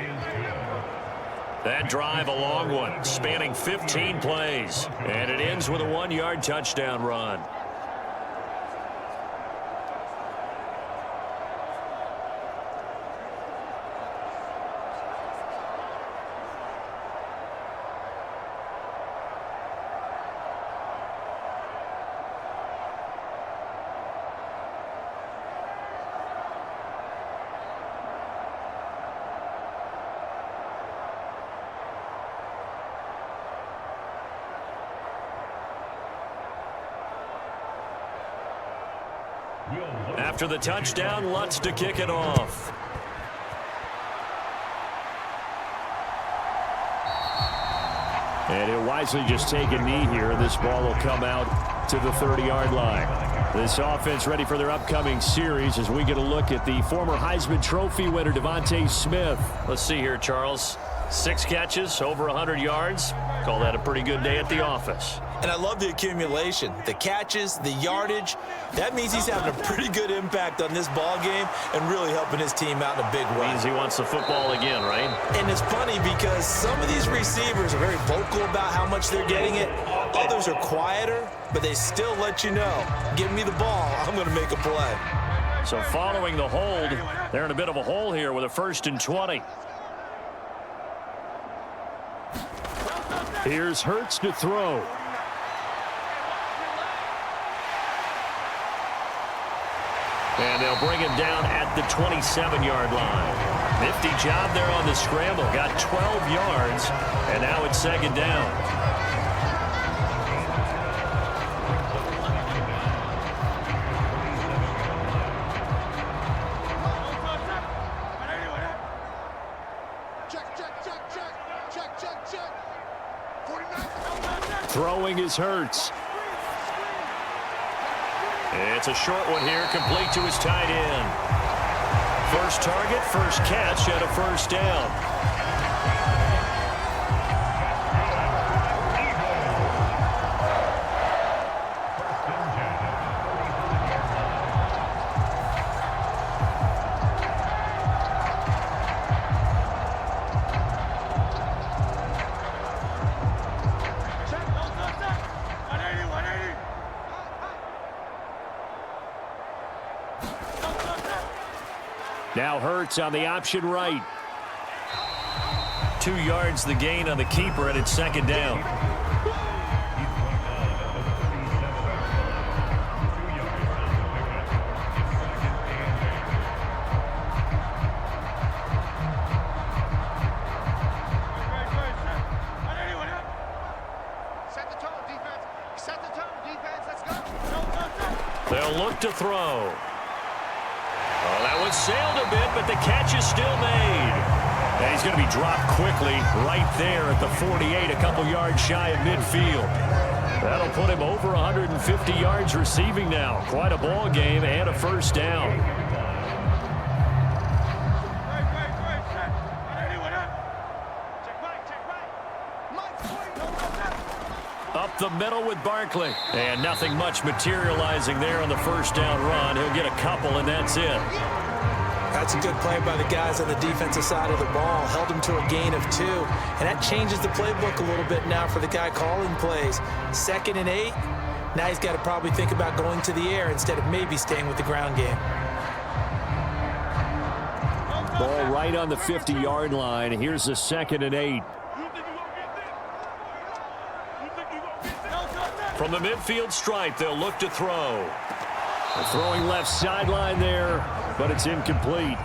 That drive, a long one, spanning 15 plays. And it ends with a 1-yard touchdown run. After the touchdown, Lutz to kick it off. And he'll wisely just take a knee here. This ball will come out to the 30-yard line. This offense ready for their upcoming series as we get a look at the former Heisman Trophy winner, Devontae Smith. Let's see here, Charles. 6 catches, over 100 yards. Call that a pretty good day at the office. And I love the accumulation, the catches, the yardage. That means he's having a pretty good impact on this ball game and really helping his team out in a big way. Means he wants the football again, right? And it's funny because some of these receivers are very vocal about how much they're getting it. Others are quieter, but they still let you know, give me the ball, I'm going to make a play. So following the hold, they're in a bit of a hole here with a 1st and 20. Here's Hurts to throw. And they'll bring him down at the 27-yard line. Nifty job there on the scramble. Got 12 yards, and now it's 2nd down. Throwing is Hurts. It's a short one here, complete to his tight end. First target, first catch, and a 1st down. Now Hurts on the option right. 2 yards the gain on the keeper, and it's 2nd down. Set the tone, defense. Set the tone, defense. Let's go. They'll look to throw. Oh, that one sailed a bit, but the catch is still made. And he's going to be dropped quickly right there at the 48, a couple yards shy of midfield. That'll put him over 150 yards receiving now. Quite a ball game and a 1st down. Up the middle with Barkley. And nothing much materializing there on the 1st down run. He'll get a couple, and that's it. That's a good play by the guys on the defensive side of the ball. Held him to a gain of 2. And that changes the playbook a little bit now for the guy calling plays. 2nd and 8. Now he's got to probably think about going to the air instead of maybe staying with the ground game. Ball right on the 50-yard line. Here's the 2nd and 8. From the midfield stripe, they'll look to throw. They're throwing left sideline there, but it's incomplete.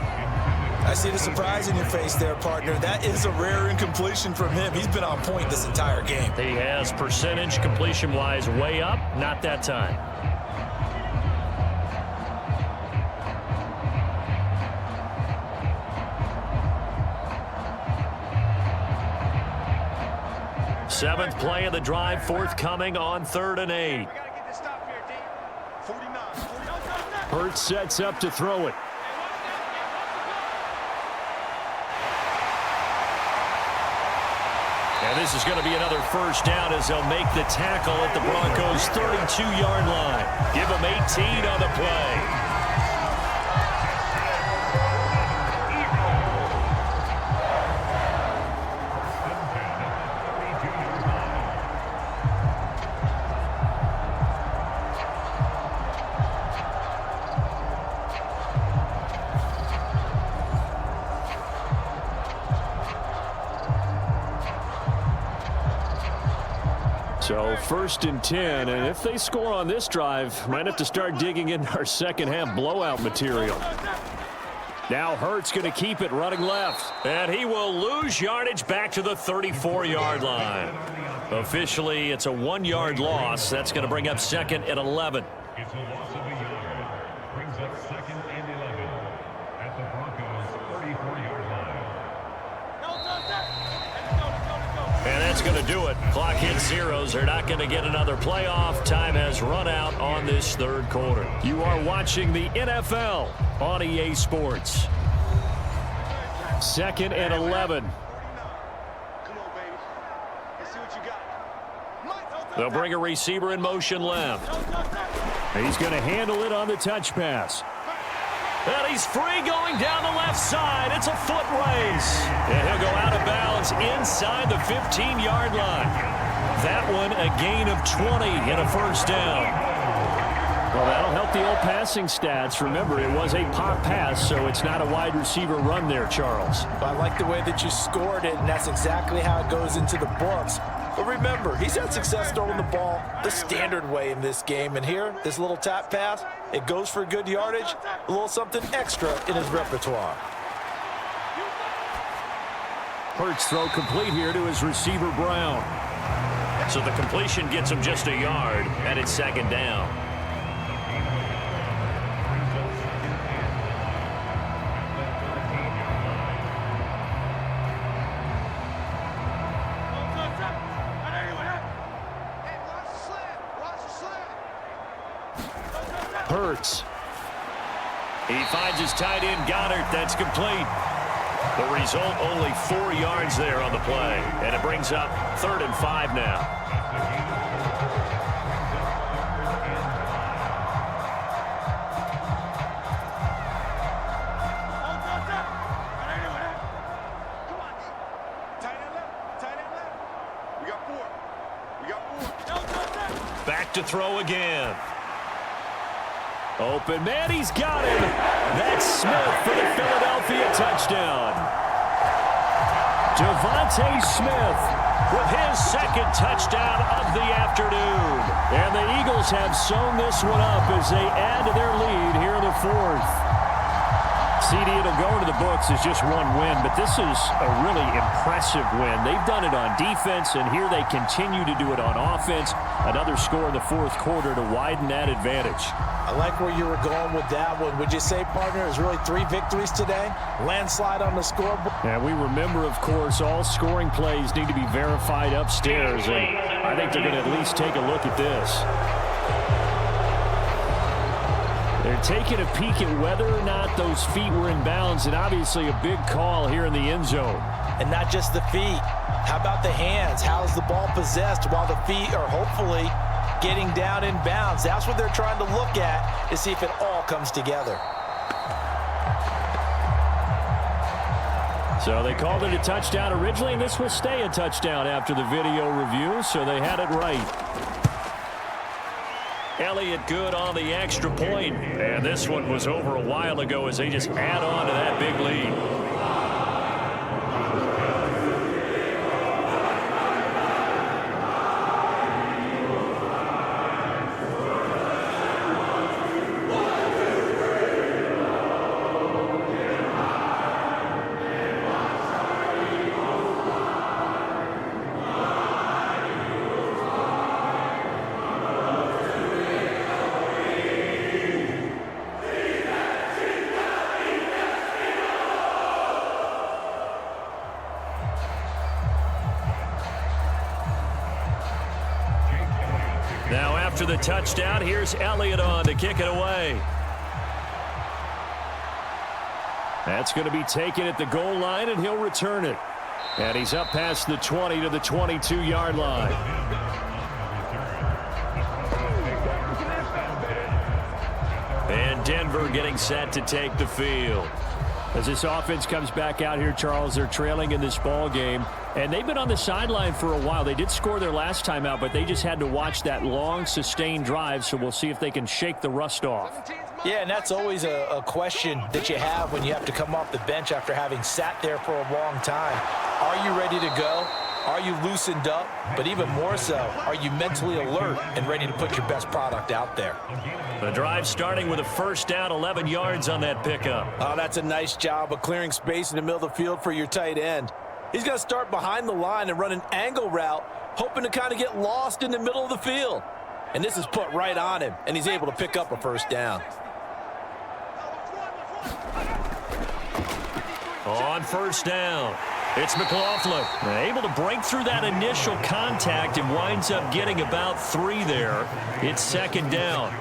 I see the surprise in your face there, partner. That is a rare incompletion from him. He's been on point this entire game. He has percentage completion-wise way up, not that time. 7th play of the drive forthcoming on 3rd and 8. We gotta get this stop here, D. 49. Hurts sets up to throw it. And this is going to be another first down as they'll make the tackle at the Broncos' 32-yard line. Give them 18 on the play. So 1st and 10, and if they score on this drive, might have to start digging in our second half blowout material. Now Hurts going to keep it running left, and he will lose yardage back to the 34-yard line. Officially, it's a 1-yard loss. That's going to bring up 2nd and 11. It's a loss of a yard. Brings up 2nd and 11 at the Broncos' 34-yard line. And that's going to do it. Clock hits zeros. They're not going to get another playoff. Time has run out on this 3rd quarter. You are watching the NFL on EA Sports. 2nd and 11. Come on, baby. Let's see what you got. They'll bring a receiver in motion left. He's going to handle it on the touch pass. And he's free going down the left side. It's a foot race. And he'll go out of bounds inside the 15-yard line. That one a gain of 20 and a first down. Well, that'll help the old passing stats. Remember, it was a pop pass, so it's not a wide receiver run there, Charles. I like the way that you scored it, and that's exactly how it goes into the books. But remember, he's had success throwing the ball the standard way in this game. And here, this little tap pass, it goes for good yardage, a little something extra in his repertoire. Hurts throw complete here to his receiver, Brown. So the completion gets him just a yard, and it's 2nd down. Hurts. He finds his tight end, Goddard. That's complete. The result, only 4 yards there on the play. And it brings up 3rd and 5 now. We got 4. Back to throw again. Open man, he's got him. That's Smith for the Philadelphia touchdown. Devontae Smith with his 2nd touchdown of the afternoon. And the Eagles have sewn this one up as they add to their lead here in the 4th. CD, it'll go into the books as just one win, but this is a really impressive win. They've done it on defense, and here they continue to do it on offense. Another score in the 4th quarter to widen that advantage. I like where you were going with that one. Would you say, partner, is really 3 victories today? Landslide on the scoreboard. And we remember, of course, all scoring plays need to be verified upstairs, and I think they're going to at least take a look at this. They're taking a peek at whether or not those feet were in bounds, and obviously a big call here in the end zone. And not just the feet. How about the hands? How is the ball possessed while the feet are hopefully getting down in bounds? That's what they're trying to look at to see if it all comes together. So they called it a touchdown originally, and this will stay a touchdown after the video review, so they had it right. Elliott good on the extra point, and this one was over a while ago as they just add on to that big lead. after the touchdown. Here's Elliott on to kick it away. That's going to be taken at the goal line, and he'll return it. And he's up past the 20 to the 22-yard line. And Denver getting set to take the field. As this offense comes back out here, Charles, they're trailing in this ball game, and they've been on the sideline for a while. They did score their last time out, but they just had to watch that long, sustained drive, so we'll see if they can shake the rust off. Yeah, and that's always a question that you have when you have to come off the bench after having sat there for a long time. Are you ready to go? Are you loosened up? But even more so, are you mentally alert and ready to put your best product out there? The drive starting with a first down, 11 yards on that pickup. Oh, that's a nice job of clearing space in the middle of the field for your tight end. He's going to start behind the line and run an angle route, hoping to kind of get lost in the middle of the field. And this is put right on him, and he's able to pick up a first down. On first down, it's McLaughlin. Able to break through that initial contact and winds up getting about 3 there. It's second down.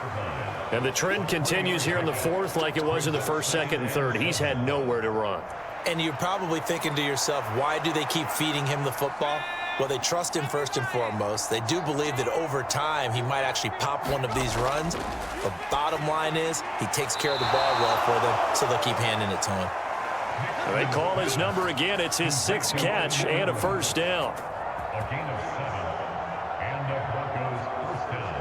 And the trend continues here in the fourth like it was in the first, second, and third. He's had nowhere to run. And you're probably thinking to yourself, why do they keep feeding him the football? Well, they trust him first and foremost. They do believe that over time he might actually pop one of these runs. The bottom line is he takes care of the ball well for them, so they'll keep handing it to him. They call his number again. It's his 6th catch and a first down. A gain of 7, and the Broncos first down.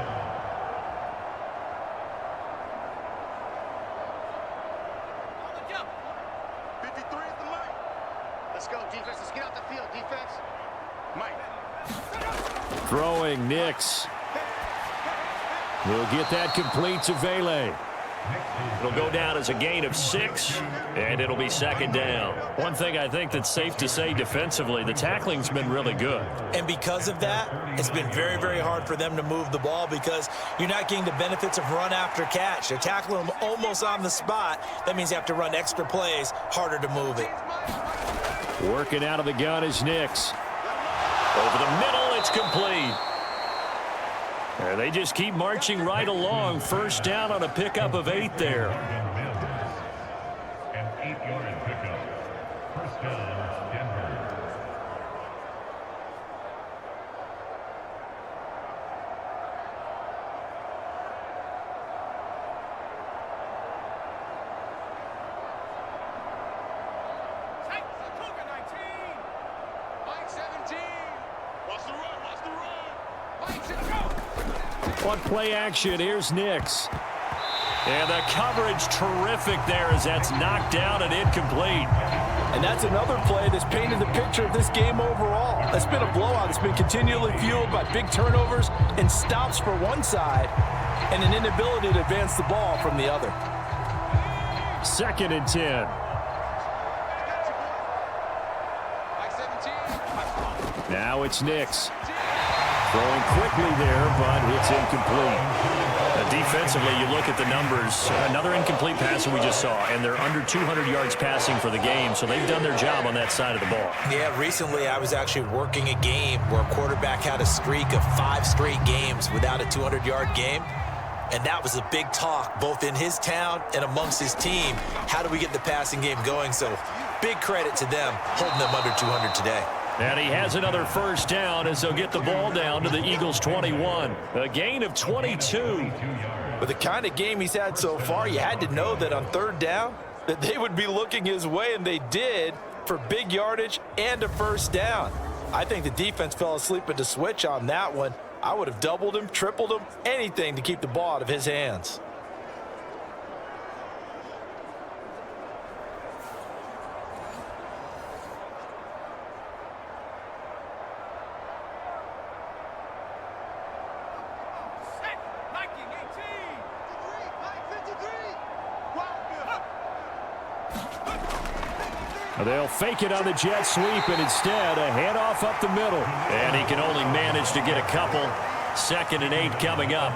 On the jump. 53 is the line. Let's go, defense. Let's get out the field, defense. Mike. Throwing Nix. We'll get that complete to Vele. It'll go down as a gain of 6, and it'll be second down. One thing I think that's safe to say defensively, the tackling's been really good. And because of that, it's been very, very hard for them to move the ball because you're not getting the benefits of run after catch. They're tackling them almost on the spot. That means you have to run extra plays, harder to move it. Working out of the gun is Nix. Over the middle, it's complete. And they just keep marching right along. First down on a pickup of 8 there. An 8-yard pickup. First down, Denver. Mike 17. Watch the run. Watch the run. Mike 17. On play action, here's Nix. And the coverage terrific there as that's knocked down and incomplete. And that's another play that's painted the picture of this game overall. It's been a blowout. It's been continually fueled by big turnovers and stops for one side and an inability to advance the ball from the other. Second and 10. Mike 17. Now it's Nix. Throwing quickly there, but it's incomplete. Defensively, you look at the numbers. Another incomplete pass that we just saw, and they're under 200 yards passing for the game, so they've done their job on that side of the ball. Yeah, recently I was actually working a game where a quarterback had a streak of 5 straight games without a 200-yard game. And that was a big talk, both in his town and amongst his team. How do we get the passing game going? So big credit to them, holding them under 200 today. And he has another first down as they'll get the ball down to the Eagles' 21. A gain of 22. With the kind of game he's had so far, you had to know that on third down that they would be looking his way, and they did for big yardage and a first down. I think the defense fell asleep at the switch on that one. I would have doubled him, tripled him, anything to keep the ball out of his hands. They'll fake it on the jet sweep, and instead a handoff up the middle. And he can only manage to get a couple. Second and 8 coming up.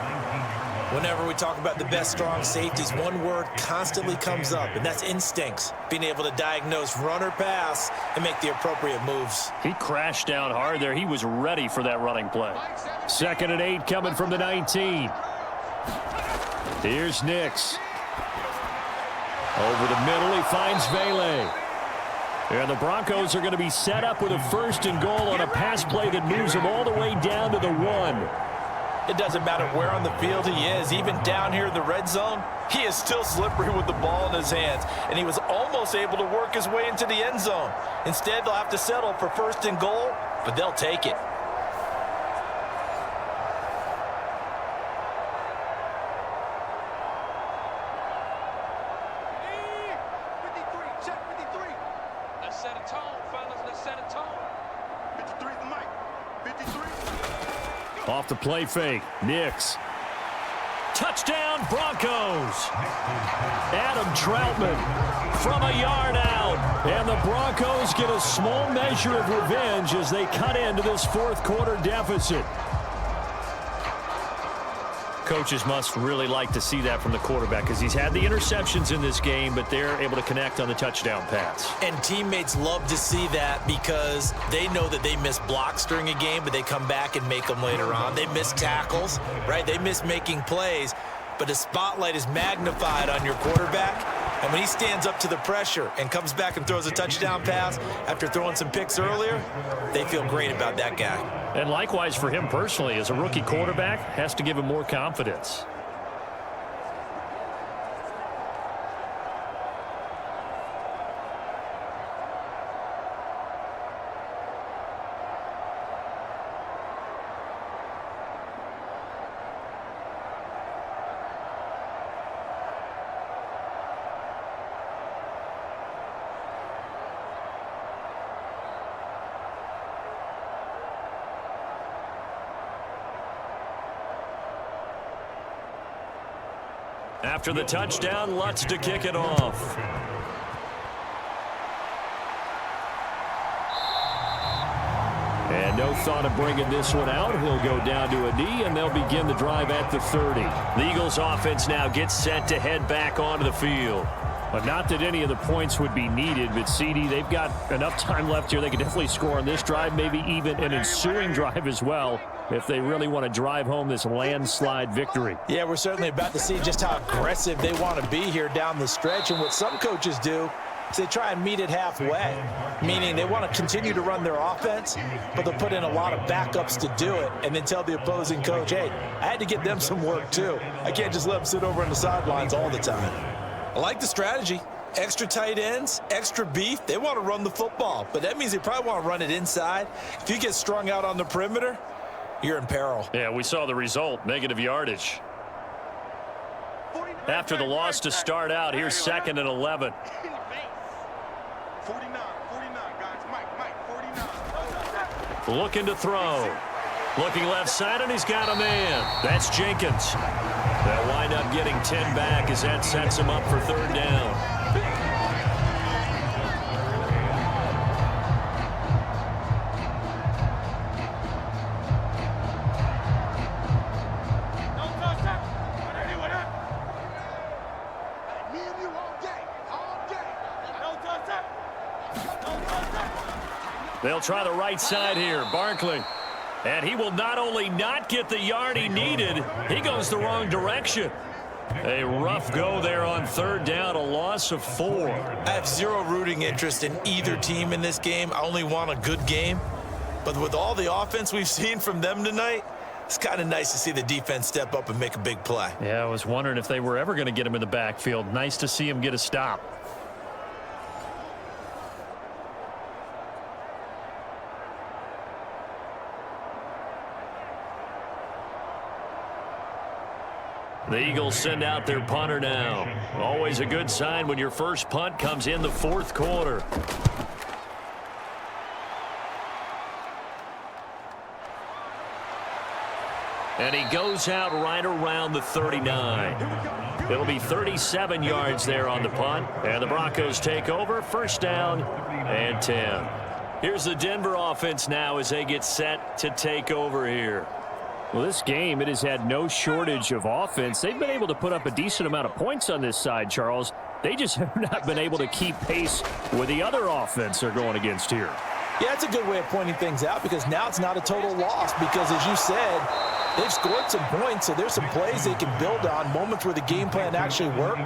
Whenever we talk about the best strong safeties, one word constantly comes up, and that's instincts. Being able to diagnose run or pass and make the appropriate moves. He crashed down hard there. He was ready for that running play. 2nd and 8 coming from the 19. Here's Nix. Over the middle, he finds Vele. And the Broncos are going to be set up with a 1st and goal on a pass play that moves them all the way down to the 1. It doesn't matter where on the field he is, even down here in the red zone, he is still slippery with the ball in his hands, and he was almost able to work his way into the end zone. Instead, they'll have to settle for 1st and goal, but they'll take it. Let's set a tone, fellas. Let's set a tone. 53 the mic. 53. Off the play fake, Nix. Touchdown, Broncos. Adam Troutman from a yard out. And the Broncos get a small measure of revenge as they cut into this 4th quarter deficit. Coaches must really like to see that from the quarterback because he's had the interceptions in this game, but they're able to connect on the touchdown pass. And teammates love to see that because they know that they miss blocks during a game, but they come back and make them later on. They miss tackles, right? They miss making plays, but the spotlight is magnified on your quarterback. And when he stands up to the pressure and comes back and throws a touchdown pass after throwing some picks earlier, they feel great about that guy. And likewise for him personally, as a rookie quarterback, has to give him more confidence. After the touchdown, Lutz to kick it off. And no thought of bringing this one out. He'll go down to a knee, and they'll begin the drive at the 30. The Eagles offense now gets set to head back onto the field. But not that any of the points would be needed, but CD, they've got enough time left here. They can definitely score on this drive, maybe even an ensuing drive as well, if they really want to drive home this landslide victory. Yeah, we're certainly about to see just how aggressive they want to be here down the stretch. And what some coaches do is they try and meet it halfway, meaning they want to continue to run their offense, but they'll put in a lot of backups to do it and then tell the opposing coach, hey, I had to get them some work too. I can't just let them sit over on the sidelines all the time. I like the strategy. Extra tight ends, extra beef. They want to run the football, but that means they probably want to run it inside. If you get strung out on the perimeter, you're in peril. Yeah, we saw the result, negative yardage. After the loss to start out, here's 2nd and 11. 49, guys. Mike, 49. Looking to throw. Looking left side, and he's got a man. That's Jenkins. They'll wind up getting 10 back as that sets him up for 3rd down. They'll try the right side here. Barkley. And he will not only not get the yard he needed, he goes the wrong direction. A rough go there on 3rd down, a loss of 4. I have zero rooting interest in either team in this game. I only want a good game. But with all the offense we've seen from them tonight, it's kind of nice to see the defense step up and make a big play. Yeah, I was wondering if they were ever going to get him in the backfield. Nice to see him get a stop. The Eagles send out their punter now. Always a good sign when your first punt comes in the 4th quarter. And he goes out right around the 39. It'll be 37 yards there on the punt. And the Broncos take over. 1st down and 10. Here's the Denver offense now as they get set to take over here. Well, this game, it has had no shortage of offense. They've been able to put up a decent amount of points on this side, Charles. They just have not been able to keep pace with the other offense they're going against here. Yeah, it's a good way of pointing things out because now it's not a total loss because, as you said, they've scored some points, so there's some plays they can build on, moments where the game plan actually worked.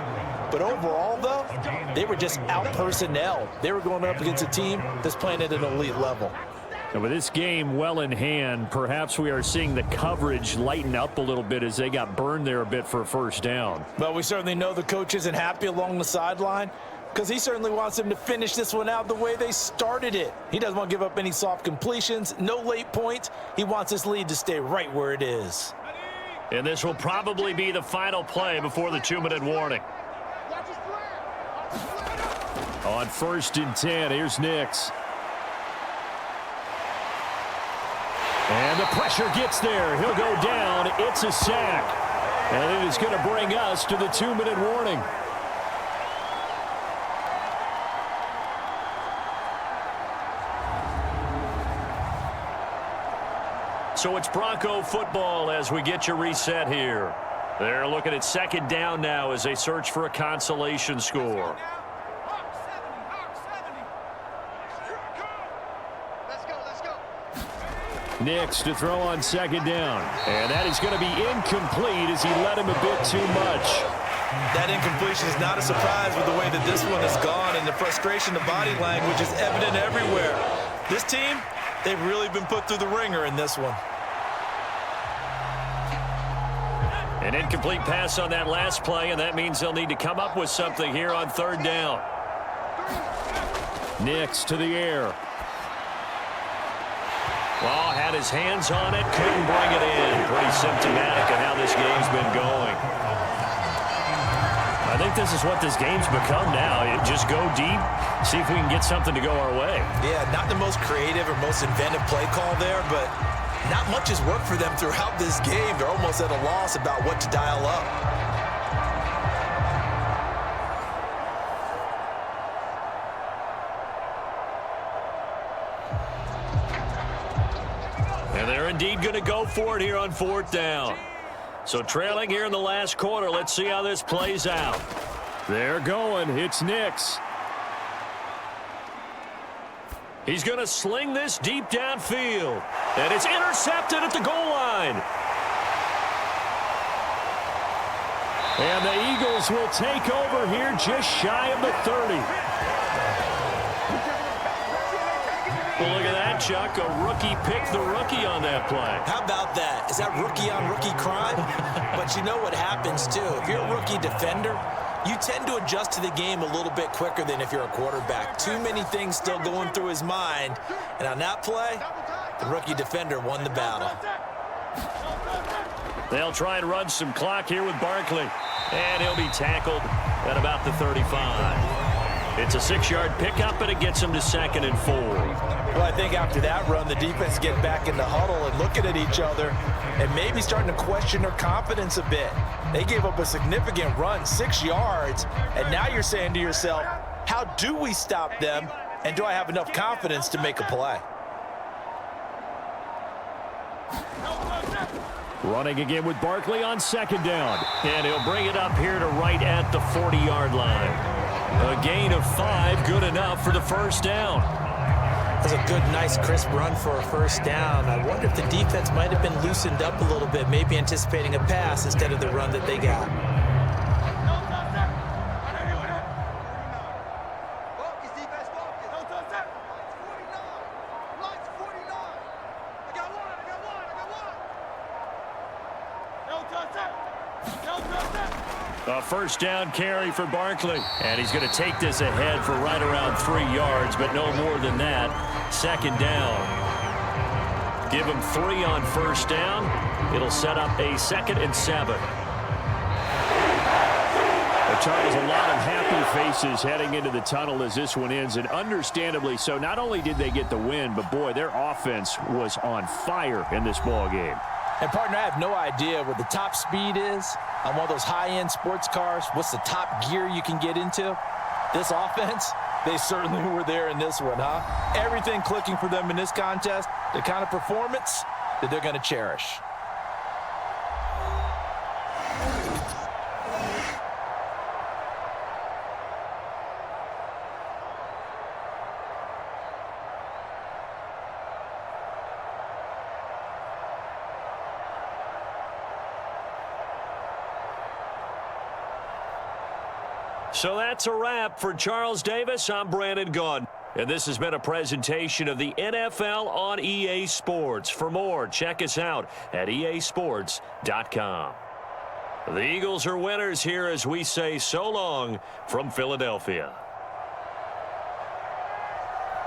But overall, though, they were just out-personnel. They were going up against a team that's playing at an elite level. And with this game well in hand, perhaps we are seeing the coverage lighten up a little bit as they got burned there a bit for a first down. Well, we certainly know the coach isn't happy along the sideline because he certainly wants them to finish this one out the way they started it. He doesn't want to give up any soft completions, no late points. He wants this lead to stay right where it is. And this will probably be the final play before the 2-minute warning. On 1st and 10, here's Nix. And the pressure gets there. He'll go down. It's a sack. And it is going to bring us to the 2-minute warning. So it's Bronco football as we get you reset here. They're looking at 2nd down now as they search for a consolation score. Nix to throw on 2nd down. And that is going to be incomplete as he led him a bit too much. That incompletion is not a surprise with the way that this one has gone, and the frustration, the body language is evident everywhere. This team, they've really been put through the ringer in this one. An incomplete pass on that last play, and that means they'll need to come up with something here on 3rd down. Nix to the air. Well, had his hands on it, couldn't bring it in. Pretty symptomatic of how this game's been going. I think this is what this game's become now. Just go deep, see if we can get something to go our way. Yeah, not the most creative or most inventive play call there, but not much has worked for them throughout this game. They're almost at a loss about what to dial up. And they're indeed going to go for it here on 4th down. So trailing here in the last quarter, let's see how this plays out. They're going. It's Nix. He's going to sling this deep downfield. And it's intercepted at the goal line. And the Eagles will take over here just shy of the 30. Well, look at that, Chuck. A rookie picked the rookie on that play. How about that? Is that rookie-on-rookie crime? But you know what happens, too. If you're a rookie defender, you tend to adjust to the game a little bit quicker than if you're a quarterback. Too many things still going through his mind. And on that play, the rookie defender won the battle. They'll try and run some clock here with Barkley. And he'll be tackled at about the 35. It's a 6-yard pickup, and it gets him to 2nd and 4. Well, I think after that run, the defense get back in the huddle and looking at each other and maybe starting to question their confidence a bit. They gave up a significant run, 6 yards, and now you're saying to yourself, how do we stop them, and do I have enough confidence to make a play? Running again with Barkley on 2nd down. And he'll bring it up here to right at the 40-yard line. A gain of 5, good enough for the 1st down. That's a good, nice, crisp run for a 1st down. I wonder if the defense might have been loosened up a little bit, maybe anticipating a pass instead of the run that they got. A 1st down carry for Barkley. And he's going to take this ahead for right around 3 yards, but no more than that. 2nd down. Give him 3 on 1st down. It'll set up a 2nd and 7. Charles, a lot of happy faces heading into the tunnel as this one ends, and understandably so. Not only did they get the win, but boy, their offense was on fire in this ball game. And, partner, I have no idea what the top speed is on one of those high-end sports cars. What's the top gear you can get into? This offense, they certainly were there in this one, huh? Everything clicking for them in this contest, the kind of performance that they're going to cherish. So that's a wrap. For Charles Davis, I'm Brandon Gunn. And this has been a presentation of the NFL on EA Sports. For more, check us out at easports.com. The Eagles are winners here as we say so long from Philadelphia.